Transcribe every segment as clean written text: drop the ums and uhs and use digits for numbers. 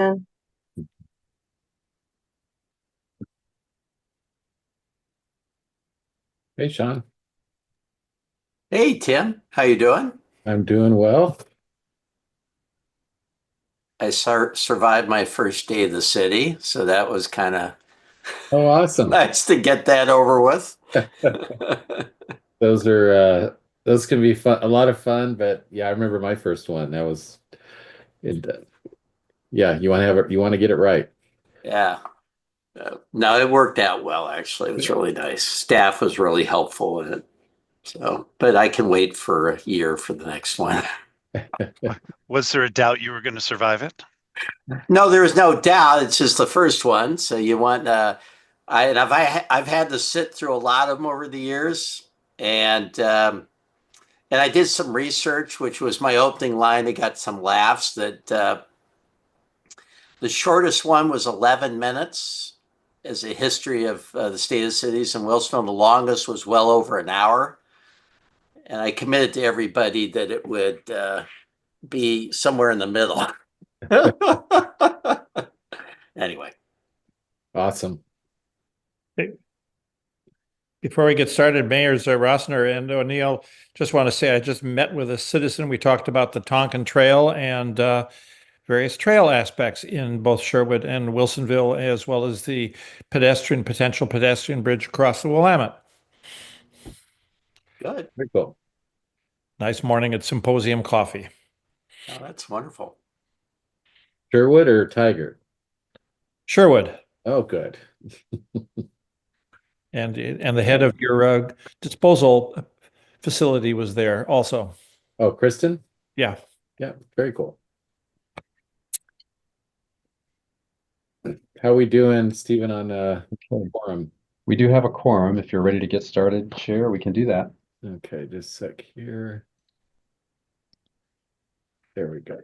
Hey, Sean. Hey Tim, how you doing? I'm doing well. I survived my first day of the city, so that was kind of Oh, awesome. nice to get that over with. Those are those can be fun, a lot of fun, but yeah, I remember my first one. That was it. Yeah, you want to have it, you want to get it right. Yeah, no, it worked out well actually. It was really nice. Staff was really helpful in it. So, but I can wait for a year for the next one. Was there a doubt you were going to survive it? No, there is no doubt. It's just the first one, so you want. I've had to sit through a lot of them over the years, and I did some research, which was my opening line. I got some laughs that the shortest one was 11 minutes as a history of the state of cities in Wilsonville. The longest was well over an hour. And I committed to everybody that it would be somewhere in the middle. Anyway. Awesome. Before we get started, Mayors Rossner and O'Neill, just want to say I just met with a citizen. We talked about the Tonkin Trail and various trail aspects in both Sherwood and Wilsonville, as well as the potential pedestrian bridge across the Willamette. Good. Very cool. Nice morning at Symposium Coffee. Oh, that's wonderful. Sherwood or Tiger? Sherwood. Oh, good. And the head of your disposal facility was there also. Oh, Kristen? Yeah. Yeah, very cool. How we doing, Stephen, on quorum? We do have a quorum. If you're ready to get started, Chair, we can do that. Okay, just a sec here. There we go.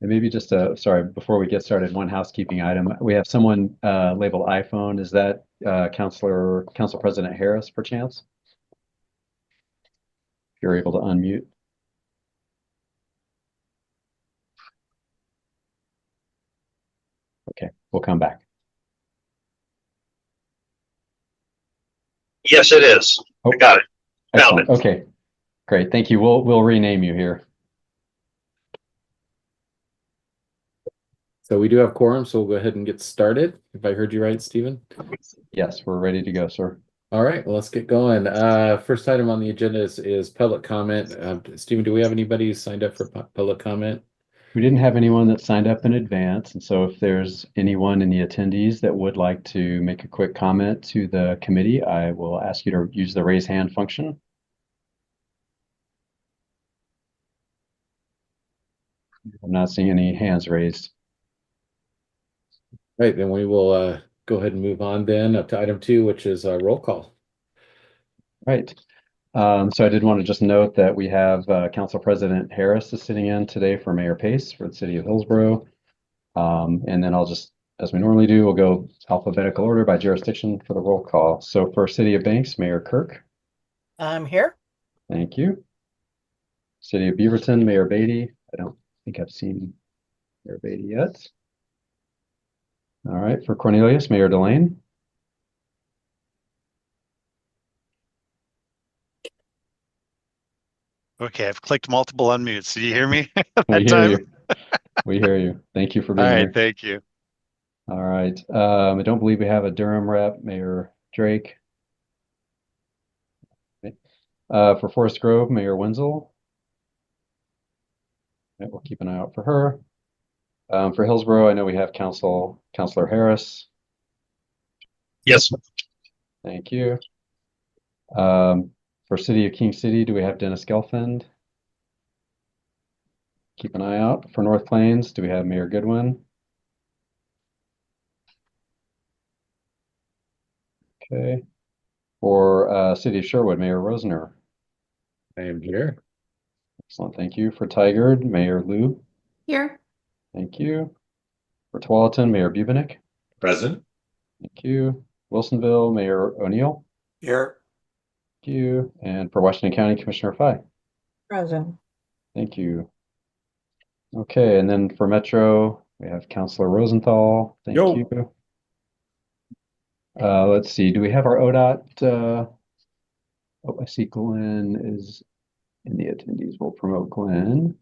And maybe just sorry, before we get started, one housekeeping item. We have someone labeled iPhone. Is that Council President Harris, perchance? If you're able to unmute. Okay, we'll come back. Yes, it is. Oh, I got it. Found excellent. it. Okay, great. Thank you. We'll rename you here. So we do have quorum, so we'll go ahead and get started. If I heard you right, Stephen? Yes, we're ready to go, sir. All right, well, let's get going. First item on the agenda is public comment. Stephen, do we have anybody who signed up for public comment? We didn't have anyone that signed up in advance, and so if there's anyone in the attendees that would like to make a quick comment to the committee, I will ask you to use the raise hand function. I'm not seeing any hands raised. Right, then we will go ahead and move on then up to item 2, which is a roll call. Right. So I did want to just note that we have Council President Harris is sitting in today for Mayor Pace for the city of Hillsborough. And then I'll just, as we normally do, we'll go alphabetical order by jurisdiction for the roll call. So for City of Banks, Mayor Kirk. I'm here. Thank you. City of Beaverton, Mayor Beatty. I don't think I've seen Mayor Beatty yet. All right, for Cornelius, Mayor Delane. Okay, I've clicked multiple unmutes. Do you hear me We that hear time? you. We hear you. Thank you for All being right, here. thank you. All right. I don't believe we have a Durham rep, Mayor Drake. Okay. For Forest Grove, Mayor Wenzel. Okay, we'll keep an eye out for her. For Hillsborough, I know we have Councilor Harris. Yes. Thank you. For City of King City, do we have Dennis Gelfand? Keep an eye out. For North Plains, do we have Mayor Goodwin? Okay. For City of Sherwood, Mayor Rosner. I am here. Excellent. Thank you. For Tigard, Mayor Liu. Here. Thank you. For Tualatin, Mayor Bubenick. Present. Thank you. Wilsonville, Mayor O'Neill. Here. Thank you. And for Washington County, Commissioner Fye. Present. Thank you. Okay, and then for Metro, We have Counselor Rosenthal. Thank Yo. you. Let's see. Do we have our ODOT? Oh, I see Glenn is in the attendees. We'll promote Glenn.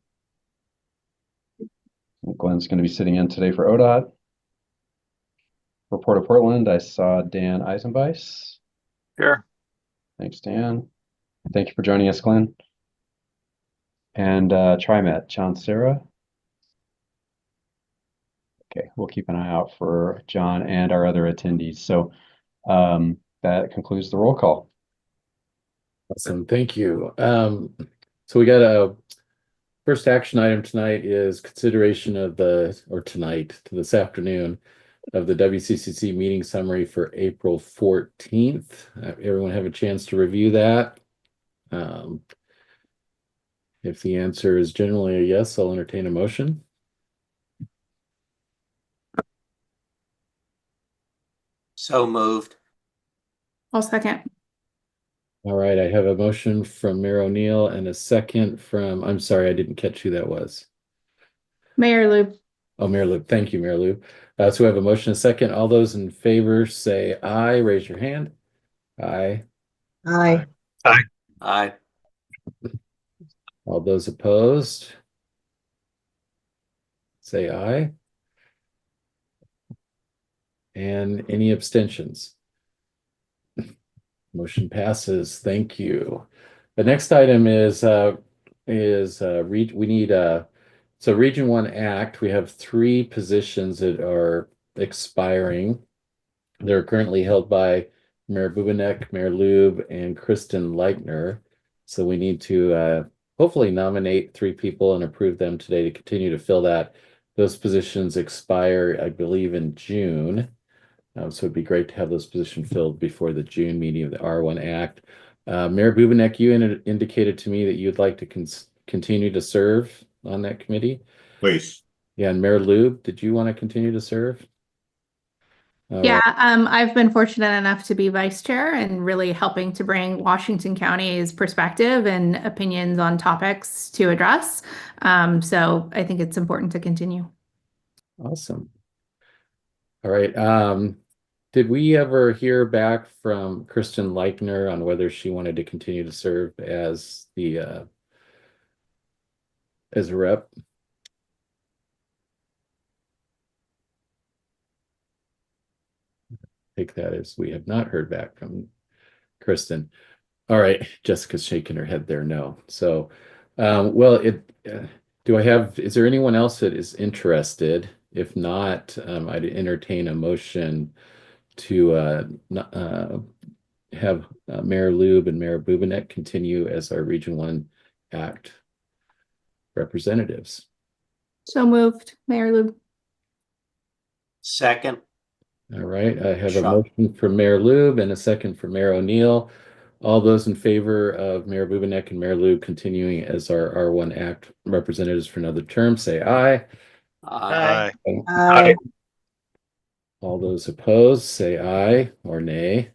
Glenn's going to be sitting in today for ODOT. For Port of Portland, I saw Dan Eisenbeiss. Here. Thanks, Dan. Thank you for joining us, Glenn. And TriMet, John Sarah. Okay, we'll keep an eye out for John and our other attendees. So that concludes the roll call. Awesome, thank you. So we got a first action item tonight is consideration of this afternoon of the WCCC meeting summary for April 14th. Everyone have a chance to review that. If the answer is generally a yes, I'll entertain a motion. So moved. I'll second. All right, I have a motion from Mayor O'Neill and a second from, I'm sorry, I didn't catch who that was. Mayor Lube. Oh, Mayor Lube. Thank you, Mayor Lube. So we have a motion and a second. All those in favor say aye. Raise your hand. Aye. Aye. Aye. All those opposed say aye. And any abstentions? Motion passes. Thank you. The next item is we need so Region 1 Act. We have 3 positions that are expiring. They're currently held by Mayor Bubanek, Mayor Lube, and Kristen Leitner. So we need to hopefully nominate 3 people and approve them today to continue to fill that. Those positions expire, I believe, in June. So it'd be great to have those positions filled before the June meeting of the R1 Act. Mayor Bubanek, you indicated to me that you'd like to continue to serve on that committee. Please. Yeah, and Mayor Lube, did you want to continue to serve? Yeah, I've been fortunate enough to be vice chair and really helping to bring Washington County's perspective and opinions on topics to address. So I think it's important to continue. Awesome. All right. Did we ever hear back from Kristen Leitner on whether she wanted to continue to serve as the as a rep? Take that as we have not heard back from Kristen. All right, Jessica's shaking her head there. No. So, well, is there anyone else that is interested? If not, I'd entertain a motion to have Mayor Lube and Mayor Bubanek continue as our Region 1 Act representatives. So moved, Mayor Lube. Second. All right, I have a Sure. motion from Mayor Lube and a second from Mayor O'Neill. All those in favor of Mayor Bubanek and Mayor Lube continuing as our R1 Act representatives for another term, say aye. Aye. Aye. All those opposed, say aye or nay.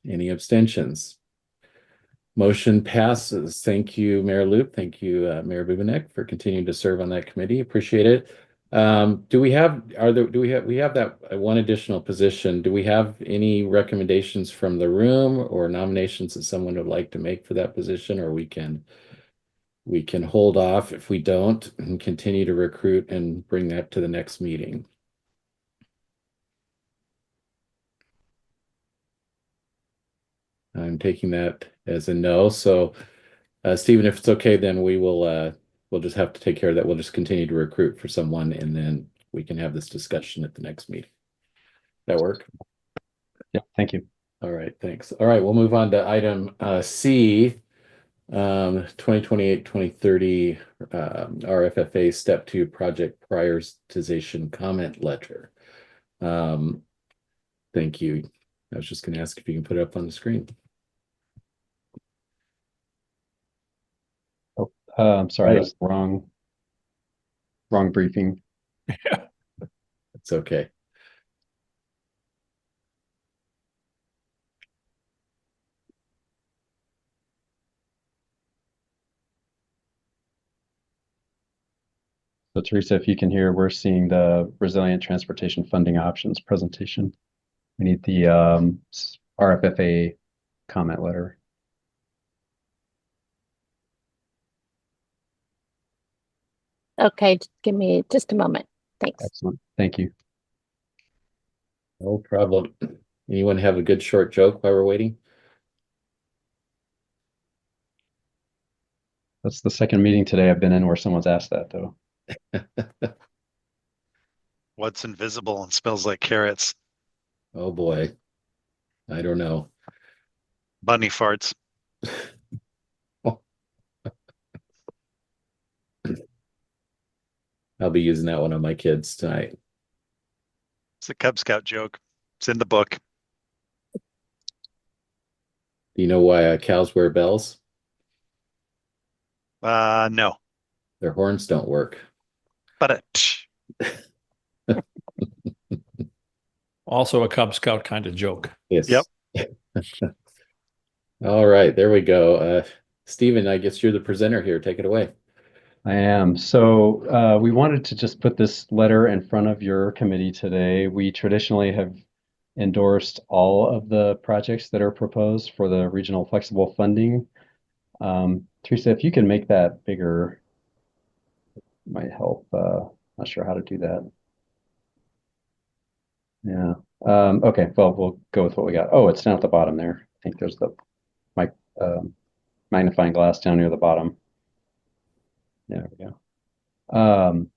Any abstentions? Motion passes. Thank you, Mayor Loop. Thank you, Mayor Bubanek, for continuing to serve on that committee. Appreciate it. We have that one additional position. Do we have any recommendations from the room or nominations that someone would like to make for that position, or we can hold off if we don't and continue to recruit and bring that to the next meeting? I'm taking that as a no. So, Stephen, if it's okay, then we'll just have to take care of that. We'll just continue to recruit for someone, and then we can have this discussion at the next meeting. That work? Yeah, thank you. All right, thanks. All right, we'll move on to item C, 2028-2030 RFFA Step 2 Project Prioritization Comment Letter. Thank you. I was just going to ask if you can put it up on the screen. Oh, I'm sorry, that's the wrong briefing. It's okay. So Teresa, if you can hear, we're seeing the resilient transportation funding options presentation. We need the RFFA comment letter. Okay, give me just a moment. Thanks. Excellent. Thank you. No problem. Anyone have a good short joke while we're waiting? That's the second meeting today I've been in where someone's asked that, though. What's invisible and smells like carrots? Oh boy. I don't know. Bunny farts. I'll be using that one on my kids tonight. It's a Cub Scout joke. It's in the book. Do you know why cows wear bells? No. Their horns don't work. But Also a Cub Scout kind of joke. Yes. Yep. All right, there we go. Stephen, I guess you're the presenter here. Take it away. I am. So we wanted to just put this letter in front of your committee today. We traditionally have endorsed all of the projects that are proposed for the regional flexible funding. Teresa, if you can make that bigger, might help. Not sure how to do that. Yeah. Okay, well, we'll go with what we got. Oh, it's down at the bottom there. I think there's the magnifying glass down near the bottom. There we go.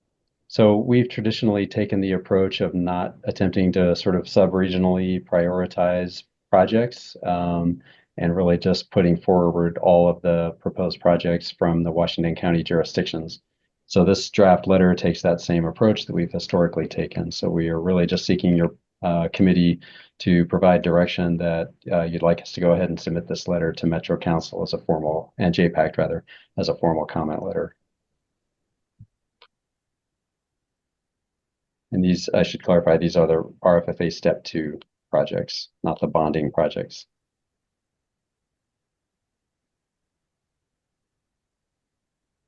So we've traditionally taken the approach of not attempting to sort of sub-regionally prioritize projects, and really just putting forward all of the proposed projects from the Washington County jurisdictions. So this draft letter takes that same approach that we've historically taken. So we are really just seeking your committee to provide direction that you'd like us to go ahead and submit this letter to Metro Council as a formal, and JPAC rather, as a formal comment letter. And these, I should clarify, these are the RFFA Step 2 projects, not the bonding projects.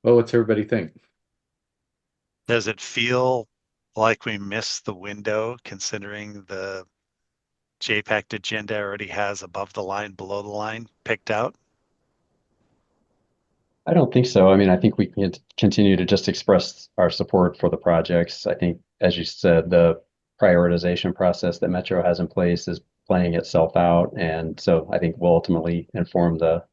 Well, what's everybody think? does it feel like we missed the window considering the JPAC agenda already has above the line, below the line picked out? I don't think so. I mean, I think we can continue to just express our support for the projects. I think, as you said, the prioritization process that Metro has in place is playing itself out. And so I think will ultimately inform the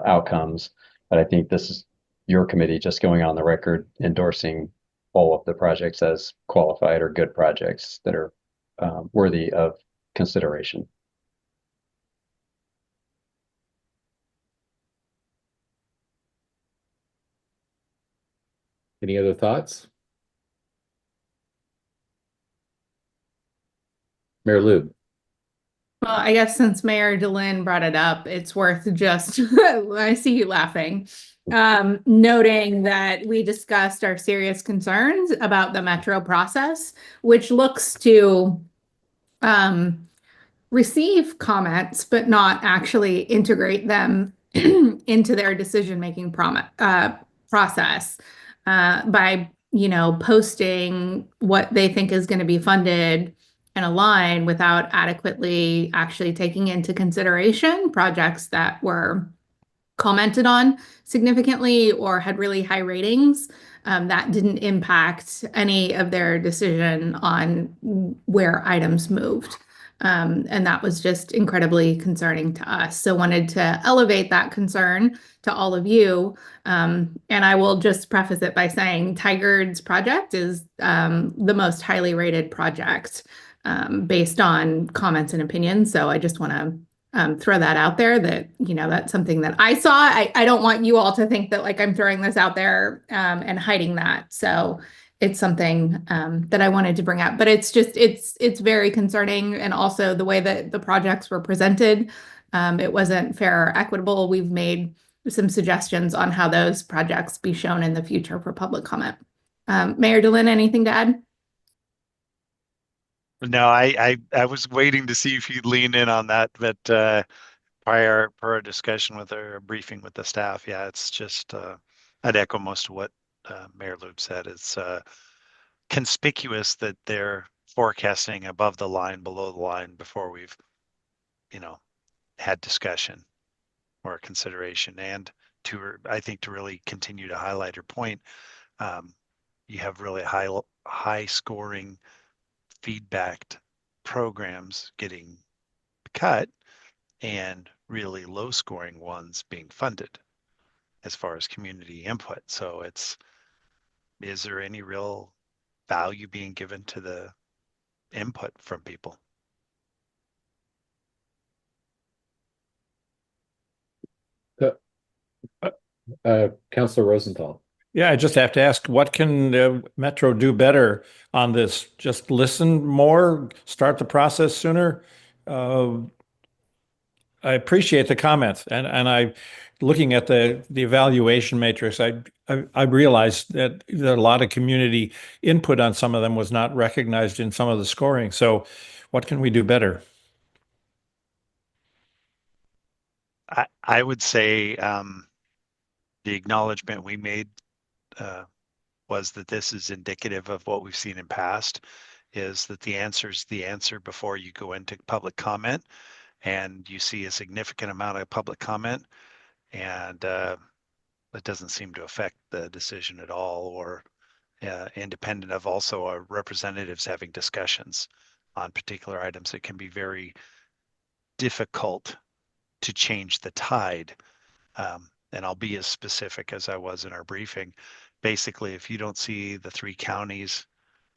outcomes. But I think this is your committee just going on the record endorsing all of the projects as qualified or good projects that are worthy of consideration. Any other thoughts? Mayor Lube. Well, I guess since Mayor DeLynn brought it up, it's worth just, I see you laughing, noting that we discussed our serious concerns about the Metro process, which looks to receive comments, but not actually integrate them into their decision-making process by, posting what they think is going to be funded and align without adequately actually taking into consideration projects that were commented on significantly or had really high ratings. That didn't impact any of their decision on where items moved. And that was just incredibly concerning to us. So wanted to elevate that concern to all of you. And I will just preface it by saying Tigard's project is the most highly rated project based on comments and opinions. So I just want to throw that out there that, that's something that I saw. I don't want you all to think that like I'm throwing this out there and hiding that. So it's something that I wanted to bring up, but it's just, it's very concerning. And also the way that the projects were presented, it wasn't fair or equitable. We've made some suggestions on how those projects be shown in the future for public comment. Mayor DeLynn, anything to add? No, I was waiting to see if you'd lean in on that, but prior discussion with our briefing with the staff, yeah, it's just I'd echo most of what Mayor Loop said. It's conspicuous that they're forecasting above the line, below the line before we've, had discussion or consideration. And I think to really continue to highlight her point, you have really high scoring feedbacked programs getting cut and really low scoring ones being funded as far as community input. So is there any real value being given to the input from people? Councilor Rosenthal. Yeah, I just have to ask, what can Metro do better on this? Just listen more, start the process sooner? I appreciate the comments, and I, looking at the evaluation matrix, I realized that a lot of community input on some of them was not recognized in some of the scoring. So, what can we do better? I would say the acknowledgement we made was that this is indicative of what we've seen in past, is that the answer is the answer before you go into public comment, and you see a significant amount of public comment, and it doesn't seem to affect the decision at all, or independent of also our representatives having discussions on particular items. It can be very difficult to change the tide. And I'll be as specific as I was in our briefing. Basically, if you don't see the 3 counties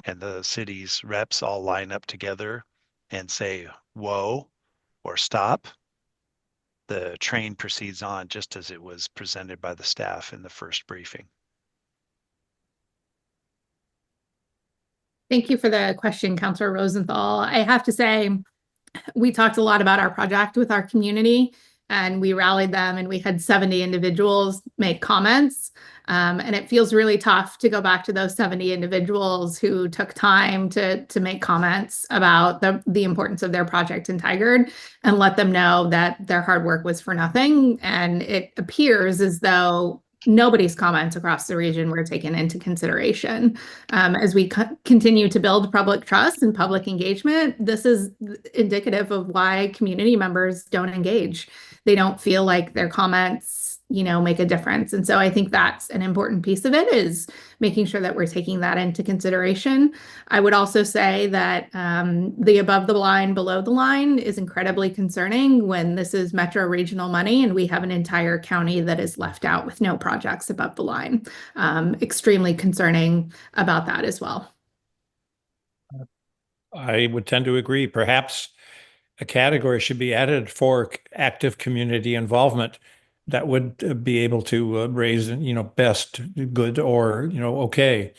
and the city's reps all line up together and say, whoa, or stop, the train proceeds on just as it was presented by the staff in the first briefing. Thank you for the question, Councilor Rosenthal. I have to say, we talked a lot about our project with our community, and we rallied them, and we had 70 individuals make comments. And it feels really tough to go back to those 70 individuals who took time to make comments about the importance of their project in Tigard, and let them know that their hard work was for nothing. And it appears as though nobody's comments across the region were taken into consideration. As we continue to build public trust and public engagement, this is indicative of why community members don't engage. They don't feel like their comments, make a difference. And so I think that's an important piece of it, is making sure that we're taking that into consideration. I would also say that the above the line, below the line is incredibly concerning when this is Metro regional money and we have an entire county that is left out with no projects above the line. Extremely concerning about that as well. I would tend to agree. Perhaps a category should be added for active community involvement that would be able to raise, best, good, or, okay.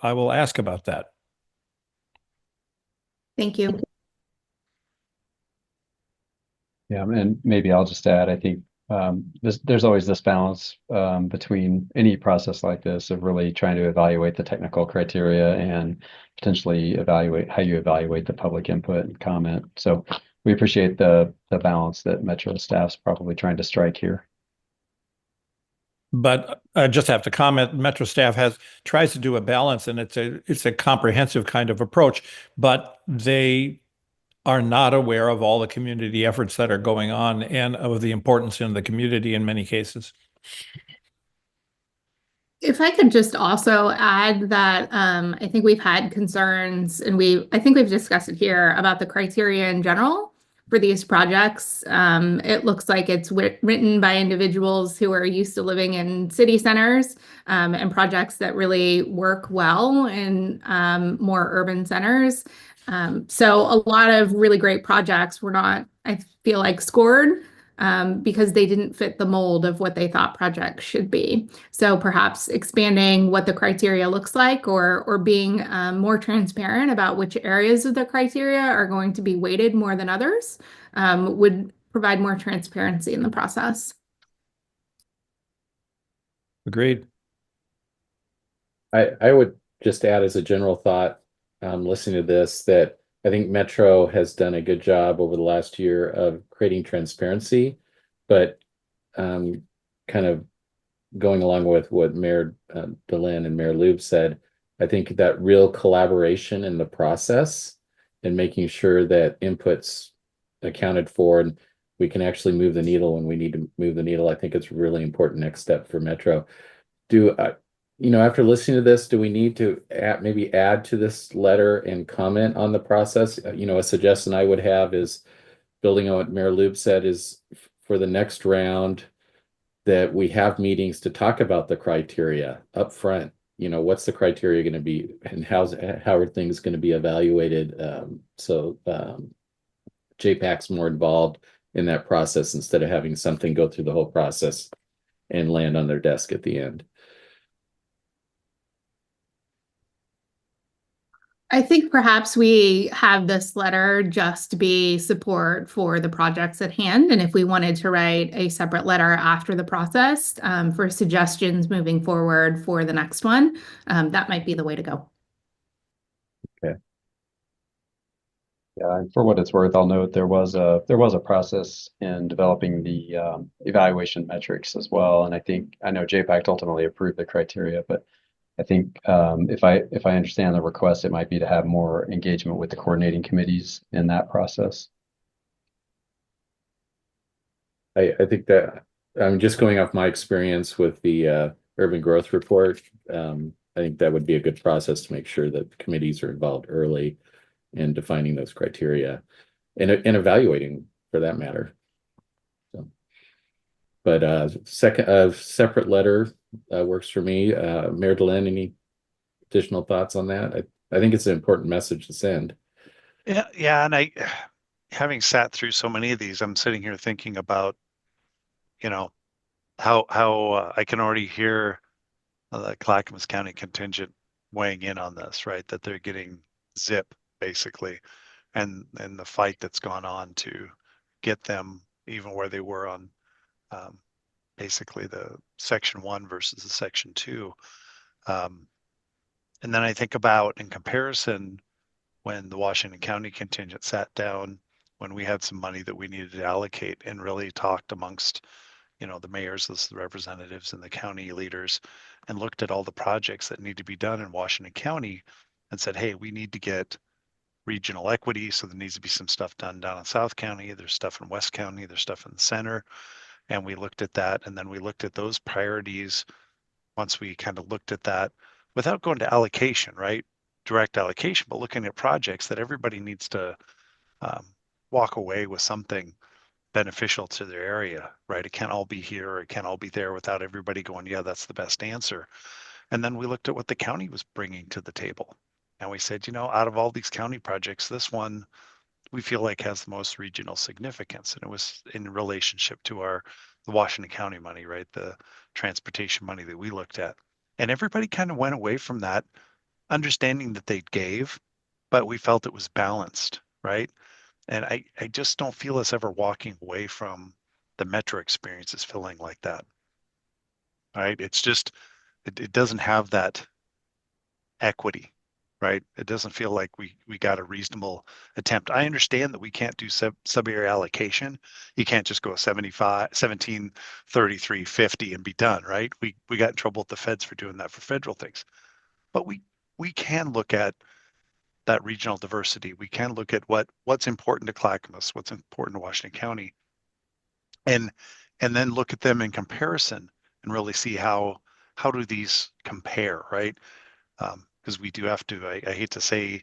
I will ask about that. Thank you. Yeah, and maybe I'll just add, I think there's always this balance between any process like this of really trying to evaluate the technical criteria and potentially evaluate how you evaluate the public input and comment. So we appreciate the balance that Metro staff's probably trying to strike here. But I just have to comment, Metro staff tries to do a balance, and it's a comprehensive kind of approach, but they are not aware of all the community efforts that are going on and of the importance in the community in many cases. If I could just also add that I think we've had concerns, and I think we've discussed it here, about the criteria in general for these projects. It looks like it's written by individuals who are used to living in city centers and projects that really work well in more urban centers. So a lot of really great projects were not, I feel like, scored because they didn't fit the mold of what they thought projects should be. So perhaps expanding what the criteria looks like, or being more transparent about which areas of the criteria are going to be weighted more than others would provide more transparency in the process. Agreed. I would just add as a general thought, listening to this, that I think Metro has done a good job over the last year of creating transparency, but kind of going along with what Mayor Delenn and Mayor Lube said, I think that real collaboration in the process and making sure that input's accounted for and we can actually move the needle when we need to move the needle. I think it's a really important next step for Metro. After listening to this, do we need to maybe add to this letter and comment on the process? A suggestion I would have is building on what Mayor Lube said is for the next round that we have meetings to talk about the criteria up front. What's the criteria going to be and how are things going to be evaluated? So JPAC's more involved in that process instead of having something go through the whole process and land on their desk at the end. I think perhaps we have this letter just be support for the projects at hand. And if we wanted to write a separate letter after the process for suggestions moving forward for the next one, that might be the way to go. Okay. Yeah, and for what it's worth, I'll note there was a process in developing the evaluation metrics as well. And I know JPAC ultimately approved the criteria, but I think if I understand the request, it might be to have more engagement with the coordinating committees in that process. I think that I'm just going off my experience with the urban growth report. I think that would be a good process to make sure that committees are involved early in defining those criteria and evaluating for that matter. So, but separate letter works for me. Mayor Delenn, any additional thoughts on that? I think it's an important message to send. Yeah, and having sat through so many of these, I'm sitting here thinking about, how I can already hear the Clackamas County contingent weighing in on this, right? That they're getting zip basically, and the fight that's gone on to get them even where they were on basically the section 1 versus the section 2. And then I think about in comparison when the Washington County contingent sat down when we had some money that we needed to allocate and really talked amongst the mayors, the representatives and the county leaders and looked at all the projects that need to be done in Washington County and said, hey, we need to get regional equity. So there needs to be some stuff done down in South County. There's stuff in West County. There's stuff in the center. And we looked at that. And then we looked at those priorities once we kind of looked at that without going to allocation, right? Direct allocation, but looking at projects that everybody needs to walk away with something beneficial to their area, right? It can't all be here or it can't all be there without everybody going, yeah, that's the best answer. And then we looked at what the county was bringing to the table. And we said, out of all these county projects, this one we feel like has the most regional significance. And it was in relationship to the Washington County money, right? The transportation money that we looked at. And everybody kind of went away from that understanding that they gave, but we felt it was balanced, right? And I just don't feel us ever walking away from the Metro experiences feeling like that, right? It's just, it doesn't have that equity, right? It doesn't feel like we got a reasonable attempt. I understand that we can't do sub-area allocation. You can't just go 75, 17, 33, 50 and be done, right? We got in trouble with the feds for doing that for federal things. But we can look at that regional diversity. We can look at what's important to Clackamas, what's important to Washington County, and then look at them in comparison and really see how do these compare, right? Because we do have to, I hate to say,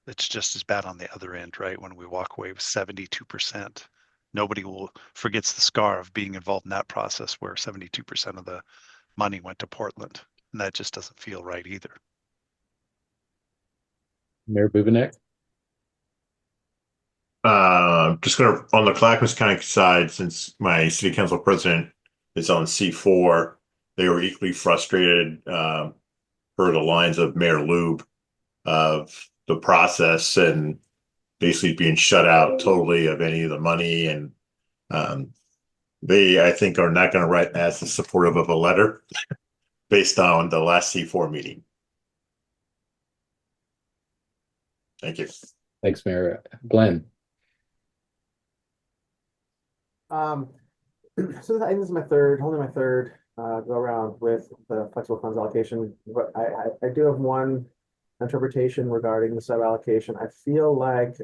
it's just as bad on the other end, right? When we walk away with 72%, nobody forgets the scar of being involved in that process where 72% of the money went to Portland. And that just doesn't feel right either. Mayor Bubenek? Just on the Clackamas County side, since my city council president is on C4, they were equally frustrated per the lines of Mayor Lube of the process and basically being shut out totally of any of the money. And they, I think, are not going to write as supportive of a letter based on the last C4 meeting. Thank you. Thanks, Mayor. Glenn? So I think this is only my third go around with the flexible funds allocation, but I do have one interpretation regarding the sub allocation. I feel like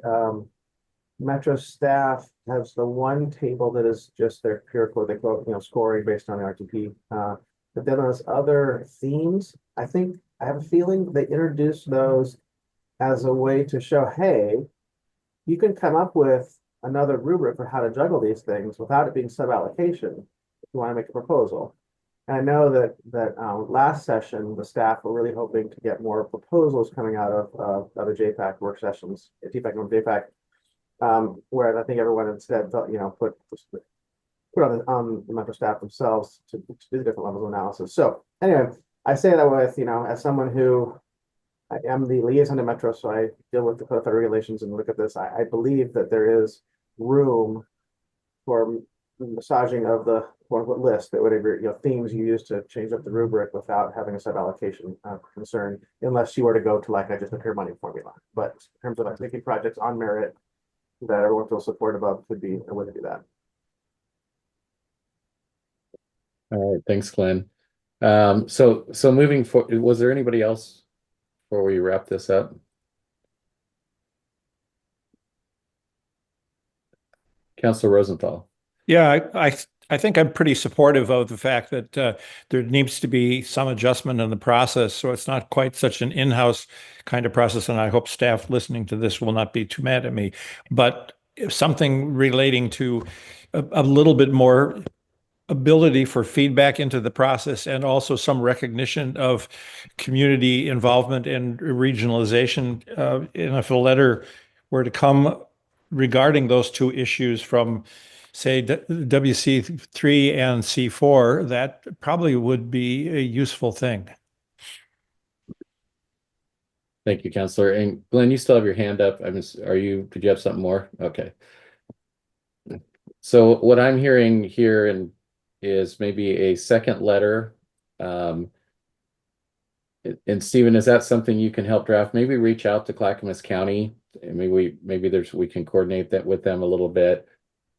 Metro staff has the one table that is just their pure quote, they quote, scoring based on the RTP. But then those other themes, I think I have a feeling they introduced those as a way to show, hey, you can come up with another rubric for how to juggle these things without it being sub-allocation if you want to make a proposal. And I know that last session, the staff were really hoping to get more proposals coming out of the JPAC work sessions, TPAC and JPAC, whereas I think everyone instead thought, put on the Metro staff themselves to do the different levels of analysis. So anyway, I say that with, as someone who I am the liaison to Metro, so I deal with the code of federal regulations and look at this. I believe that there is room for massaging of the list that would agree, themes you use to change up the rubric without having a sub-allocation concern, unless you were to go to like just a pure money formula. But in terms of like making projects on merit that everyone feels supportive of, could be a way to do that. All right, thanks, Glenn. So moving forward, was there anybody else before we wrap this up? Councilor Rosenthal. Yeah, I think I'm pretty supportive of the fact that there needs to be some adjustment in the process, so it's not quite such an in-house kind of process, and I hope staff listening to this will not be too mad at me. But something relating to a little bit more ability for feedback into the process, and also some recognition of community involvement and regionalization. And if a letter were to come regarding those two issues from, say, WC3 and C4, that probably would be a useful thing. Thank you, Councilor. And Glenn, you still have your hand up. Did you have something more? Okay. So what I'm hearing here is maybe a second letter. And Stephen, is that something you can help draft? Maybe reach out to Clackamas County, and maybe we can coordinate that with them a little bit.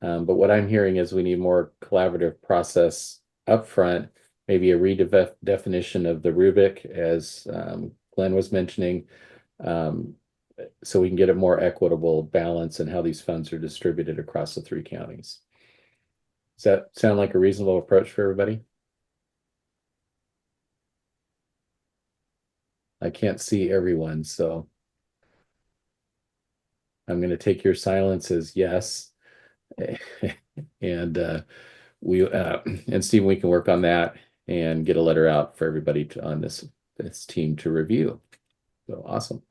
But what I'm hearing is we need more collaborative process up front, maybe a redefinition of the rubric, as Glenn was mentioning, so we can get a more equitable balance in how these funds are distributed across the 3 counties. Does that sound like a reasonable approach for everybody? I can't see everyone, so I'm going to take your silence as yes. And and Stephen, we can work on that and get a letter out for everybody on this team to review. So awesome.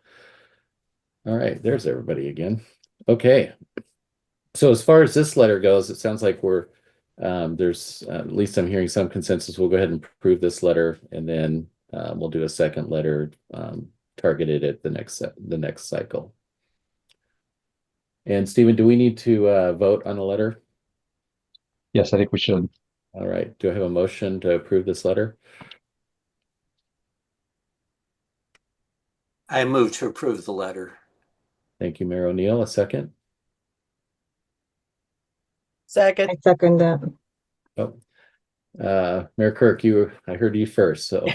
All right, there's everybody again. Okay. So as far as this letter goes, it sounds like there's at least I'm hearing some consensus. We'll go ahead and approve this letter, and then we'll do a second letter targeted at the next cycle. And Stephen, do we need to vote on the letter? Yes, I think we should. All right. Do I have a motion to approve this letter? I move to approve the letter. Thank you, Mayor O'Neill. A second? Second. I second that. Oh, Mayor Kirk, I heard you first. So,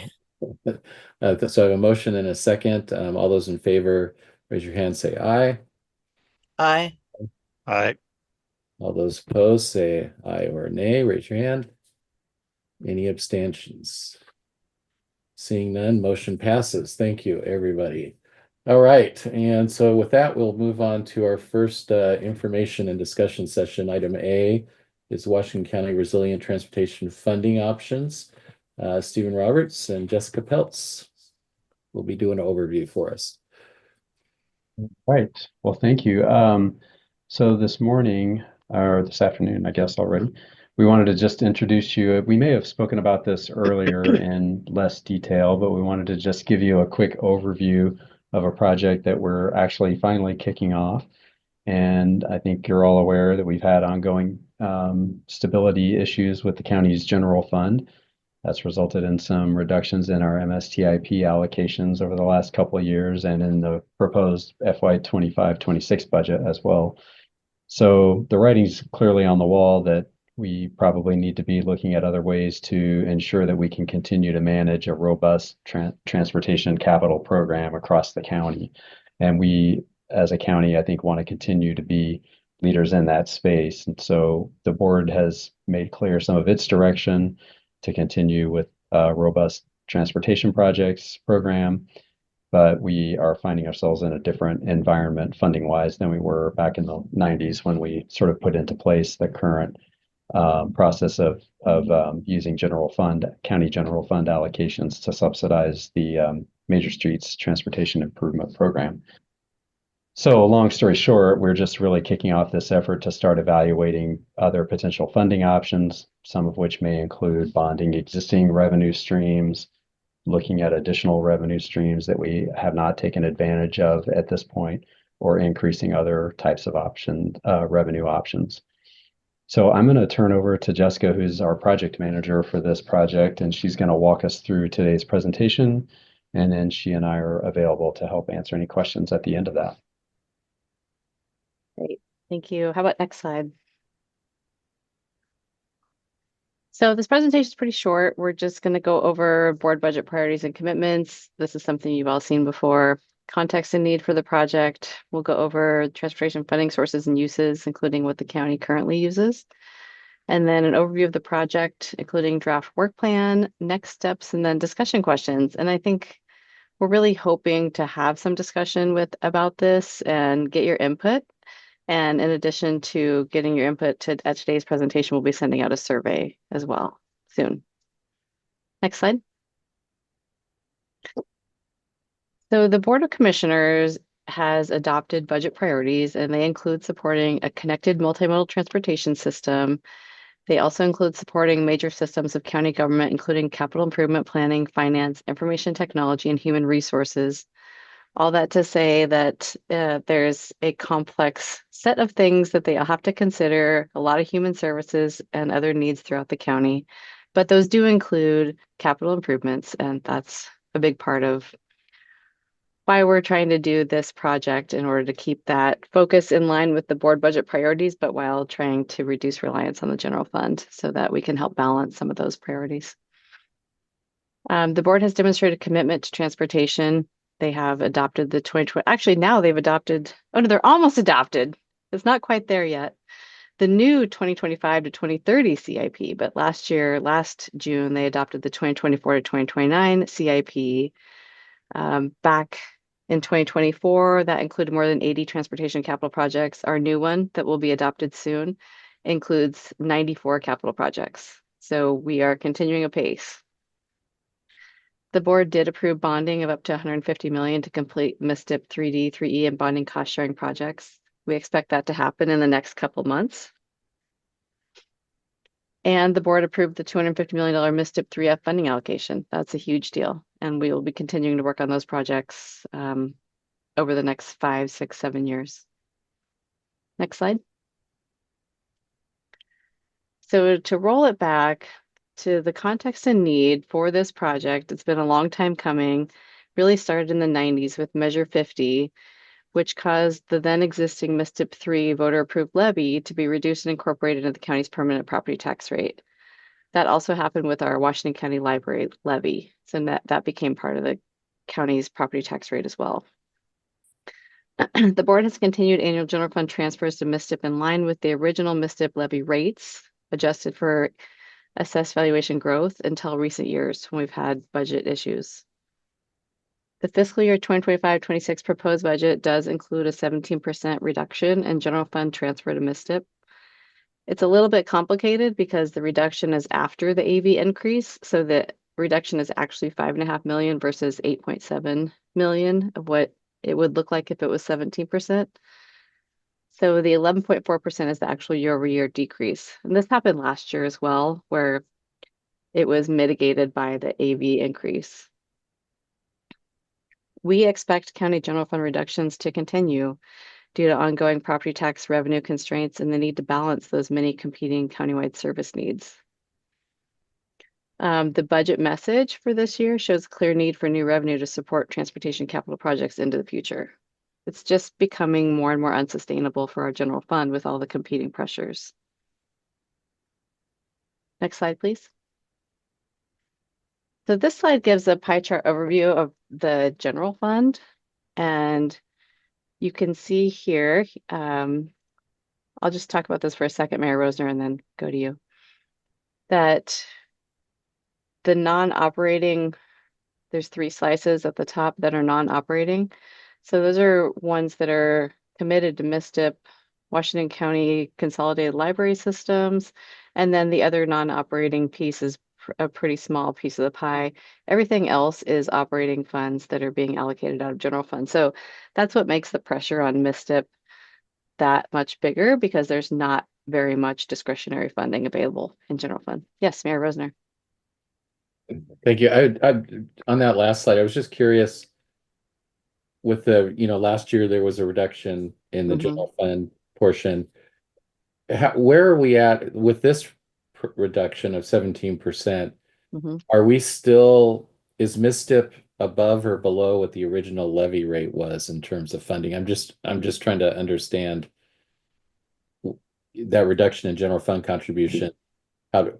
so I have a motion and a second. All those in favor, raise your hand, say aye. Aye. Aye. All those opposed, say aye or nay. Raise your hand. Any abstentions? Seeing none, motion passes. Thank you, everybody. All right, and so with that, we'll move on to our first information and discussion session. Item A is Washington County Resilient Transportation Funding Options. Stephen Roberts and Jessica Peltz will be doing an overview for us. Right. Well, thank you. So this morning, or this afternoon, I guess already, we wanted to just introduce you. We may have spoken about this earlier in less detail, but we wanted to just give you a quick overview of a project that we're actually finally kicking off. And I think you're all aware that we've had ongoing stability issues with the county's general fund. That's resulted in some reductions in our MSTIP allocations over the last couple of years and in the proposed FY 25-26 budget as well. So the writing's clearly on the wall that we probably need to be looking at other ways to ensure that we can continue to manage a robust transportation capital program across the county. And we, as a county, I think, want to continue to be leaders in that space. And so the board has made clear some of its direction to continue with a robust transportation projects program, but we are finding ourselves in a different environment funding wise than we were back in the 90s when we sort of put into place the current process of using county general fund allocations to subsidize the major streets transportation improvement program. So long story short, we're just really kicking off this effort to start evaluating other potential funding options, some of which may include bonding existing revenue streams, looking at additional revenue streams that we have not taken advantage of at this point, or increasing other types of revenue options. So I'm going to turn over to Jessica, who's our project manager for this project, and she's going to walk us through today's presentation, and then she and I are available to help answer any questions at the end of that. Great, thank you. How about next slide? So this presentation is pretty short. We're just going to go over board budget priorities and commitments. This is something you've all seen before. Context and need for the project. We'll go over transportation funding sources and uses, including what the county currently uses. And then an overview of the project, including draft work plan, next steps, and then discussion questions. And I think we're really hoping to have some discussion about this and get your input. And in addition to getting your input at today's presentation, we'll be sending out a survey as well soon. Next slide. So the Board of Commissioners has adopted budget priorities, and they include supporting a connected multimodal transportation system. They also include supporting major systems of county government, including capital improvement planning, finance, information technology, and human resources. All that to say that there's a complex set of things that they all have to consider, a lot of human services and other needs throughout the county. But those do include capital improvements, and that's a big part of why we're trying to do this project, in order to keep that focus in line with the board budget priorities, but while trying to reduce reliance on the general fund so that we can help balance some of those priorities. The board has demonstrated commitment to transportation. They have adopted the 2020, actually now they've adopted, oh no, they're almost adopted. It's not quite there yet. The new 2025 to 2030 CIP, but last June, they adopted the 2024 to 2029 CIP. Back in 2024, that included more than 80 transportation capital projects. Our new one that will be adopted soon includes 94 capital projects. So we are continuing apace. The board did approve bonding of up to $150 million to complete MISTIP 3D, 3E, and bonding cost sharing projects. We expect that to happen in the next couple months. And the board approved the $250 million MISTIP 3F funding allocation. That's a huge deal. And we will be continuing to work on those projects over the next 5, 6, 7 years. Next slide. So to roll it back to the context and need for this project, it's been a long time coming, really started in the 90s with Measure 50, which caused the then existing MISTIP 3 voter approved levy to be reduced and incorporated into the county's permanent property tax rate. That also happened with our Washington County Library levy. So that became part of the county's property tax rate as well. The board has continued annual general fund transfers to MISTIP in line with the original MISTIP levy rates, adjusted for assessed valuation growth until recent years when we've had budget issues. The fiscal year 2025-26 proposed budget does include a 17% reduction in general fund transfer to MISTIP. It's a little bit complicated because the reduction is after the AV increase. So the reduction is actually $5.5 million versus $8.7 million of what it would look like if it was 17%. So the 11.4% is the actual year-over-year decrease. And this happened last year as well, where it was mitigated by the AV increase. We expect county general fund reductions to continue due to ongoing property tax revenue constraints and the need to balance those many competing countywide service needs. The budget message for this year shows a clear need for new revenue to support transportation capital projects into the future. It's just becoming more and more unsustainable for our general fund with all the competing pressures. Next slide, please. So this slide gives a pie chart overview of the general fund. And you can see here, I'll just talk about this for a second, Mayor Rosner, and then go to you. That the non-operating, there's 3 slices at the top that are non-operating. So those are ones that are committed to MSTIP, Washington County Consolidated Library Systems, and then the other non-operating piece is a pretty small piece of the pie. Everything else is operating funds that are being allocated out of general fund. So that's what makes the pressure on MSTIP that much bigger, because there's not very much discretionary funding available in general fund. Yes, Mayor Rosner. Thank you. I on that last slide, I was just curious with the, last year there was a reduction in the general fund portion. Where are we at with this reduction of 17%? Are we still, is MSTIP above or below what the original levy rate was in terms of funding? I'm just trying to understand that reduction in general fund contribution.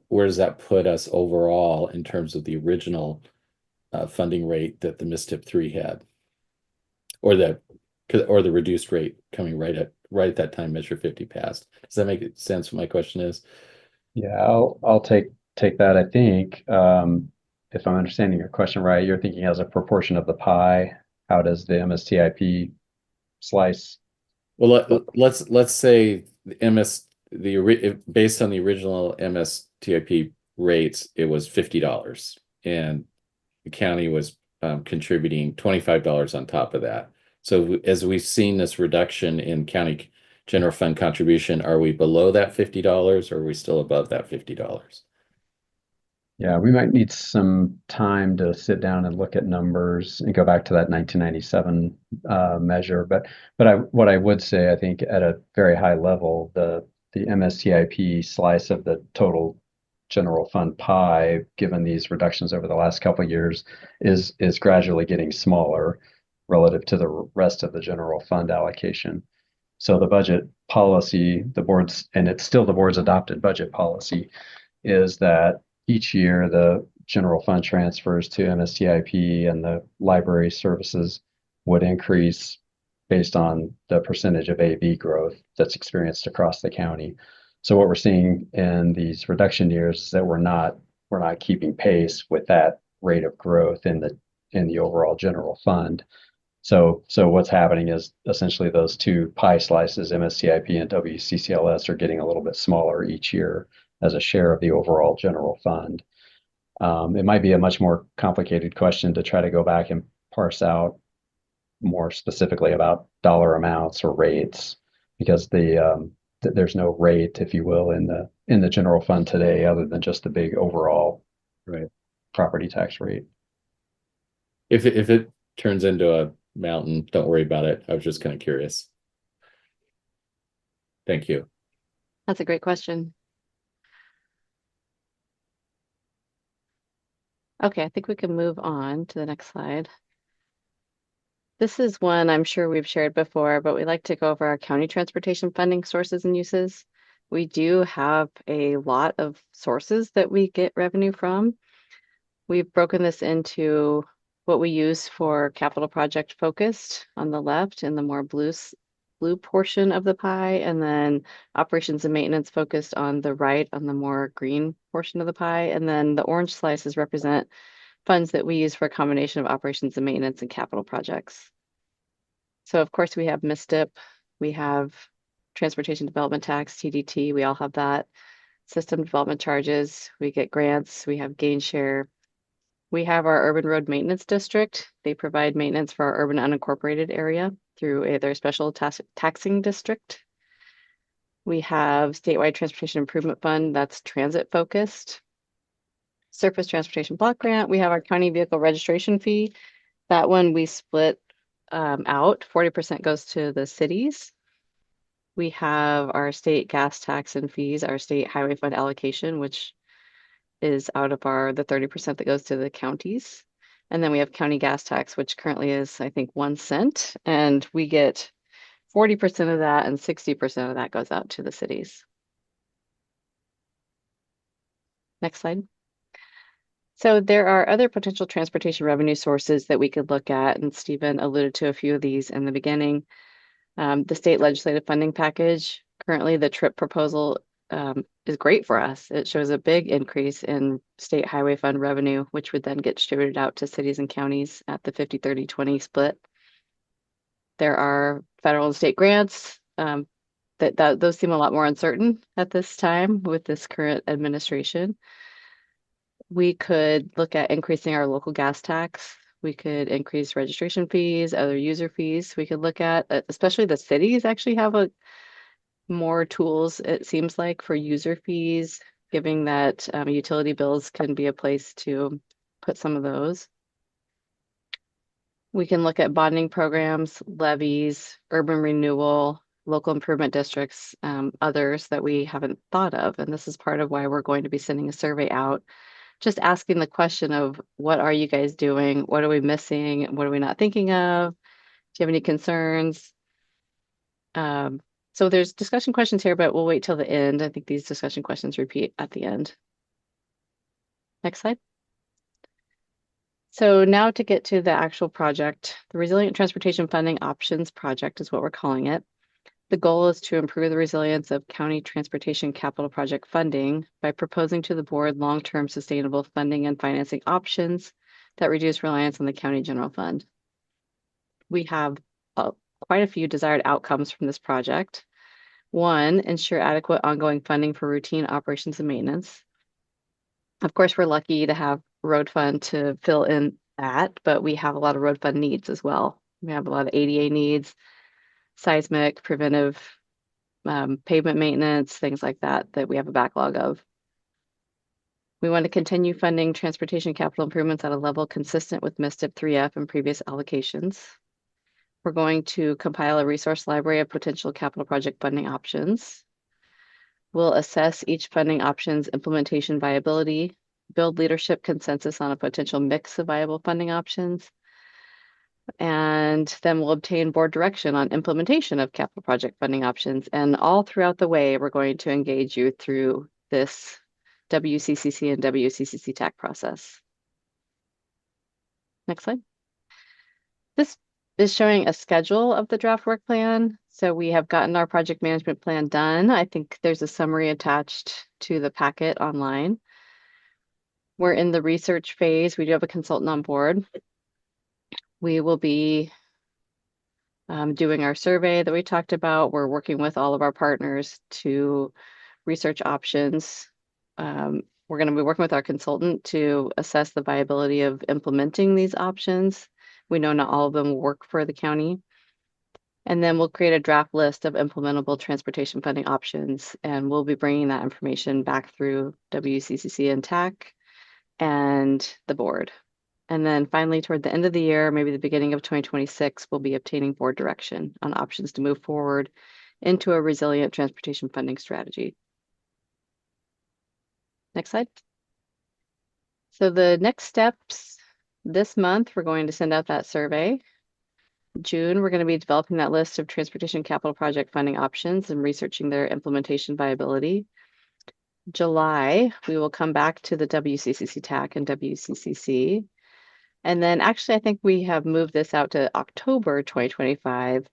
Where does that put us overall in terms of the original funding rate that the MSTIP 3 had, or the reduced rate coming right at that time Measure 50 passed? Does that make sense? What my question is? Yeah, I'll take that. I think if I'm understanding your question right, you're thinking as a proportion of the pie, how does the MSTIP slice? Well, let's say based on the original MSTIP rates, it was $50, and the county was contributing $25 on top of that. So as we've seen this reduction in county general fund contribution, are we below that $50 or are we still above that $50? Yeah, we might need some time to sit down and look at numbers and go back to that 1997 measure. But what I would say, I think at a very high level, the MSTIP slice of the total general fund pie, given these reductions over the last couple of years, is gradually getting smaller relative to the rest of the general fund allocation. So the budget policy, and it's still the board's adopted budget policy, is that each year the general fund transfers to MSTIP and the library services would increase based on the percentage of AV growth that's experienced across the county. So what we're seeing in these reduction years is that we're not keeping pace with that rate of growth in the overall general fund. So what's happening is essentially those 2 pie slices, MSTIP and WCCLS, are getting a little bit smaller each year as a share of the overall general fund. It might be a much more complicated question to try to go back and parse out more specifically about dollar amounts or rates, because there's no rate, if you will, in the general fund today, other than just the big overall property tax rate. If it turns into a mountain, don't worry about it. I was just kind of curious. Thank you. That's a great question. Okay, I think we can move on to the next slide. This is one I'm sure we've shared before, but we like to go over our county transportation funding sources and uses. We do have a lot of sources that we get revenue from. We've broken this into what we use for capital project focused on the left and the more blue portion of the pie, and then operations and maintenance focused on the right on the more green portion of the pie. And then the orange slices represent funds that we use for a combination of operations and maintenance and capital projects. So of course we have MSTIP, we have transportation development tax, TDT, we all have that. System development charges, we get grants, we have gain share. We have our urban road maintenance district. They provide maintenance for our urban unincorporated area through their special taxing district. We have statewide transportation improvement fund, that's transit focused. Surface transportation block grant. We have our county vehicle registration fee. That one we split out. 40% goes to the cities. We have our state gas tax and fees, our state highway fund allocation, which is out of the 30% that goes to the counties. And then we have county gas tax, which currently is, I think, 1 cent. And we get 40% of that, and 60% of that goes out to the cities. Next slide. So there are other potential transportation revenue sources that we could look at, and Stephen alluded to a few of these in the beginning. The state legislative funding package, currently the TRIP proposal is great for us. It shows a big increase in state highway fund revenue, which would then get distributed out to cities and counties at the 50-30-20 split. There are federal and state grants those seem a lot more uncertain at this time with this current administration. We could look at increasing our local gas tax. We could increase registration fees, other user fees. We could look at, especially the cities actually have more tools, it seems like, for user fees, giving that utility bills can be a place to put some of those. We can look at bonding programs, levies, urban renewal, local improvement districts, others that we haven't thought of. And this is part of why we're going to be sending a survey out, just asking the question of what are you guys doing? What are we missing? What are we not thinking of? Do you have any concerns? So there's discussion questions here, but we'll wait till the end. I think these discussion questions repeat at the end. Next slide. So now to get to the actual project, the Resilient Transportation Funding Options Project is what we're calling it. The goal is to improve the resilience of county transportation capital project funding by proposing to the board long-term sustainable funding and financing options that reduce reliance on the county general fund. We have quite a few desired outcomes from this project. One, ensure adequate ongoing funding for routine operations and maintenance. Of course, we're lucky to have road fund to fill in that, but we have a lot of road fund needs as well. We have a lot of ADA needs, seismic, preventive, pavement maintenance, things like that we have a backlog of. We want to continue funding transportation capital improvements at a level consistent with MISTIP 3F and previous allocations. We're going to compile a resource library of potential capital project funding options. We'll assess each funding option's implementation viability, build leadership consensus on a potential mix of viable funding options, and then we'll obtain board direction on implementation of capital project funding options. And all throughout the way, we're going to engage you through this WCCC and WCCC TAC process. Next slide. This is showing a schedule of the draft work plan. So we have gotten our project management plan done. I think there's a summary attached to the packet online. We're in the research phase. We do have a consultant on board. We will be doing our survey that we talked about. We're working with all of our partners to research options. We're going to be working with our consultant to assess the viability of implementing these options. We know not all of them will work for the county. And then we'll create a draft list of implementable transportation funding options, and we'll be bringing that information back through WCCC and TAC and the board. And then finally, toward the end of the year, maybe the beginning of 2026, we'll be obtaining board direction on options to move forward into a resilient transportation funding strategy. Next slide. So the next steps this month, we're going to send out that survey. June, we're going to be developing that list of transportation capital project funding options and researching their implementation viability. July, we will come back to the WCCC TAC and WCCC. And then actually, I think we have moved this out to October 2025.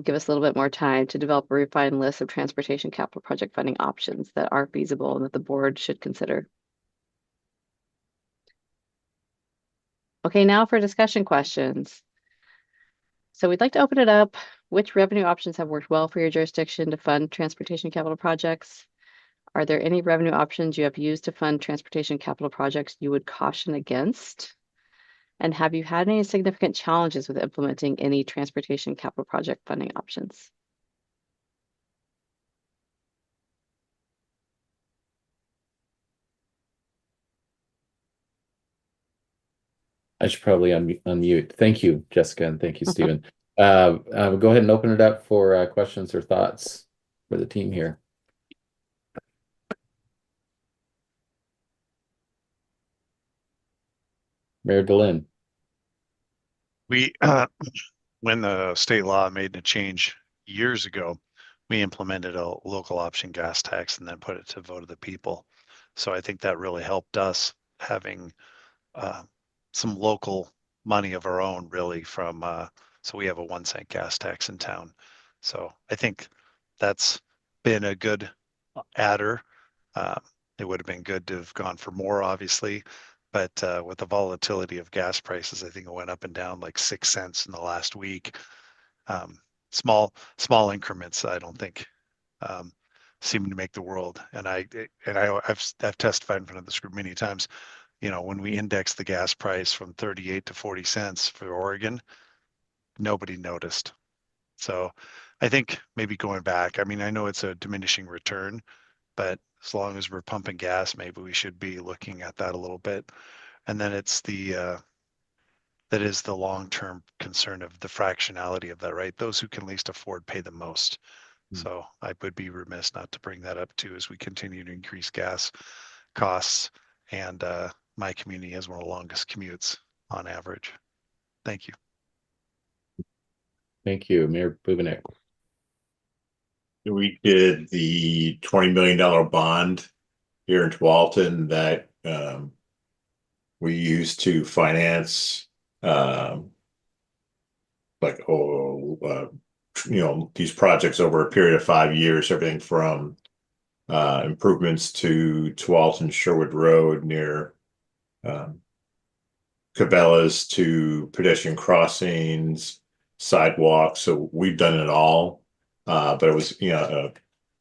Give us a little bit more time to develop a refined list of transportation capital project funding options that are feasible and that the board should consider. Okay, now for discussion questions. So we'd like to open it up. Which revenue options have worked well for your jurisdiction to fund transportation capital projects? Are there any revenue options you have used to fund transportation capital projects you would caution against? And have you had any significant challenges with implementing any transportation capital project funding options? I should probably unmute. Thank you, Jessica, and thank you, Stephen. Go ahead and open it up for questions or thoughts for the team here. Mayor Deline. We, when the state law made a change years ago, we implemented a local option gas tax and then put it to vote of the people. So I think that really helped us having some local money of our own, really, from so we have a 1 cent gas tax in town. So I think that's been a good adder. It would have been good to have gone for more, obviously, but with the volatility of gas prices, I think it went up and down like 6 cents in the last week. Small increments, I don't think seem to make the world. And I've testified in front of this group many times. When we index the gas price from 38 to 40 cents for Oregon, nobody noticed. So I think maybe going back, I mean, I know it's a diminishing return, but as long as we're pumping gas, maybe we should be looking at that a little bit. And then it's that is the long-term concern of the fractionality of that, right? Those who can least afford pay the most. So I would be remiss not to bring that up too as we continue to increase gas costs. And my community has one of the longest commutes on average. Thank you. Thank you, Mayor Bubinek. We did the $20 million bond here in Tualatin that we used to finance these projects over a period of 5 years, everything from improvements to Tualatin Sherwood Road near Cabela's to pedestrian crossings, sidewalks. So we've done it all. But it was a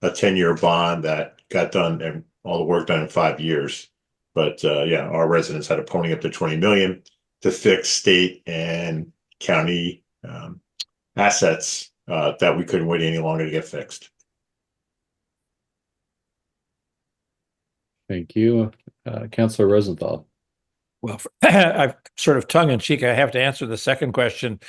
10-year bond that got done and all the work done in 5 years. But our residents had to pony up to $20 million to fix state and county assets that we couldn't wait any longer to get fixed. Thank you. Councilor Rosenthal. Well, I've sort of tongue in cheek, I have to answer the second question.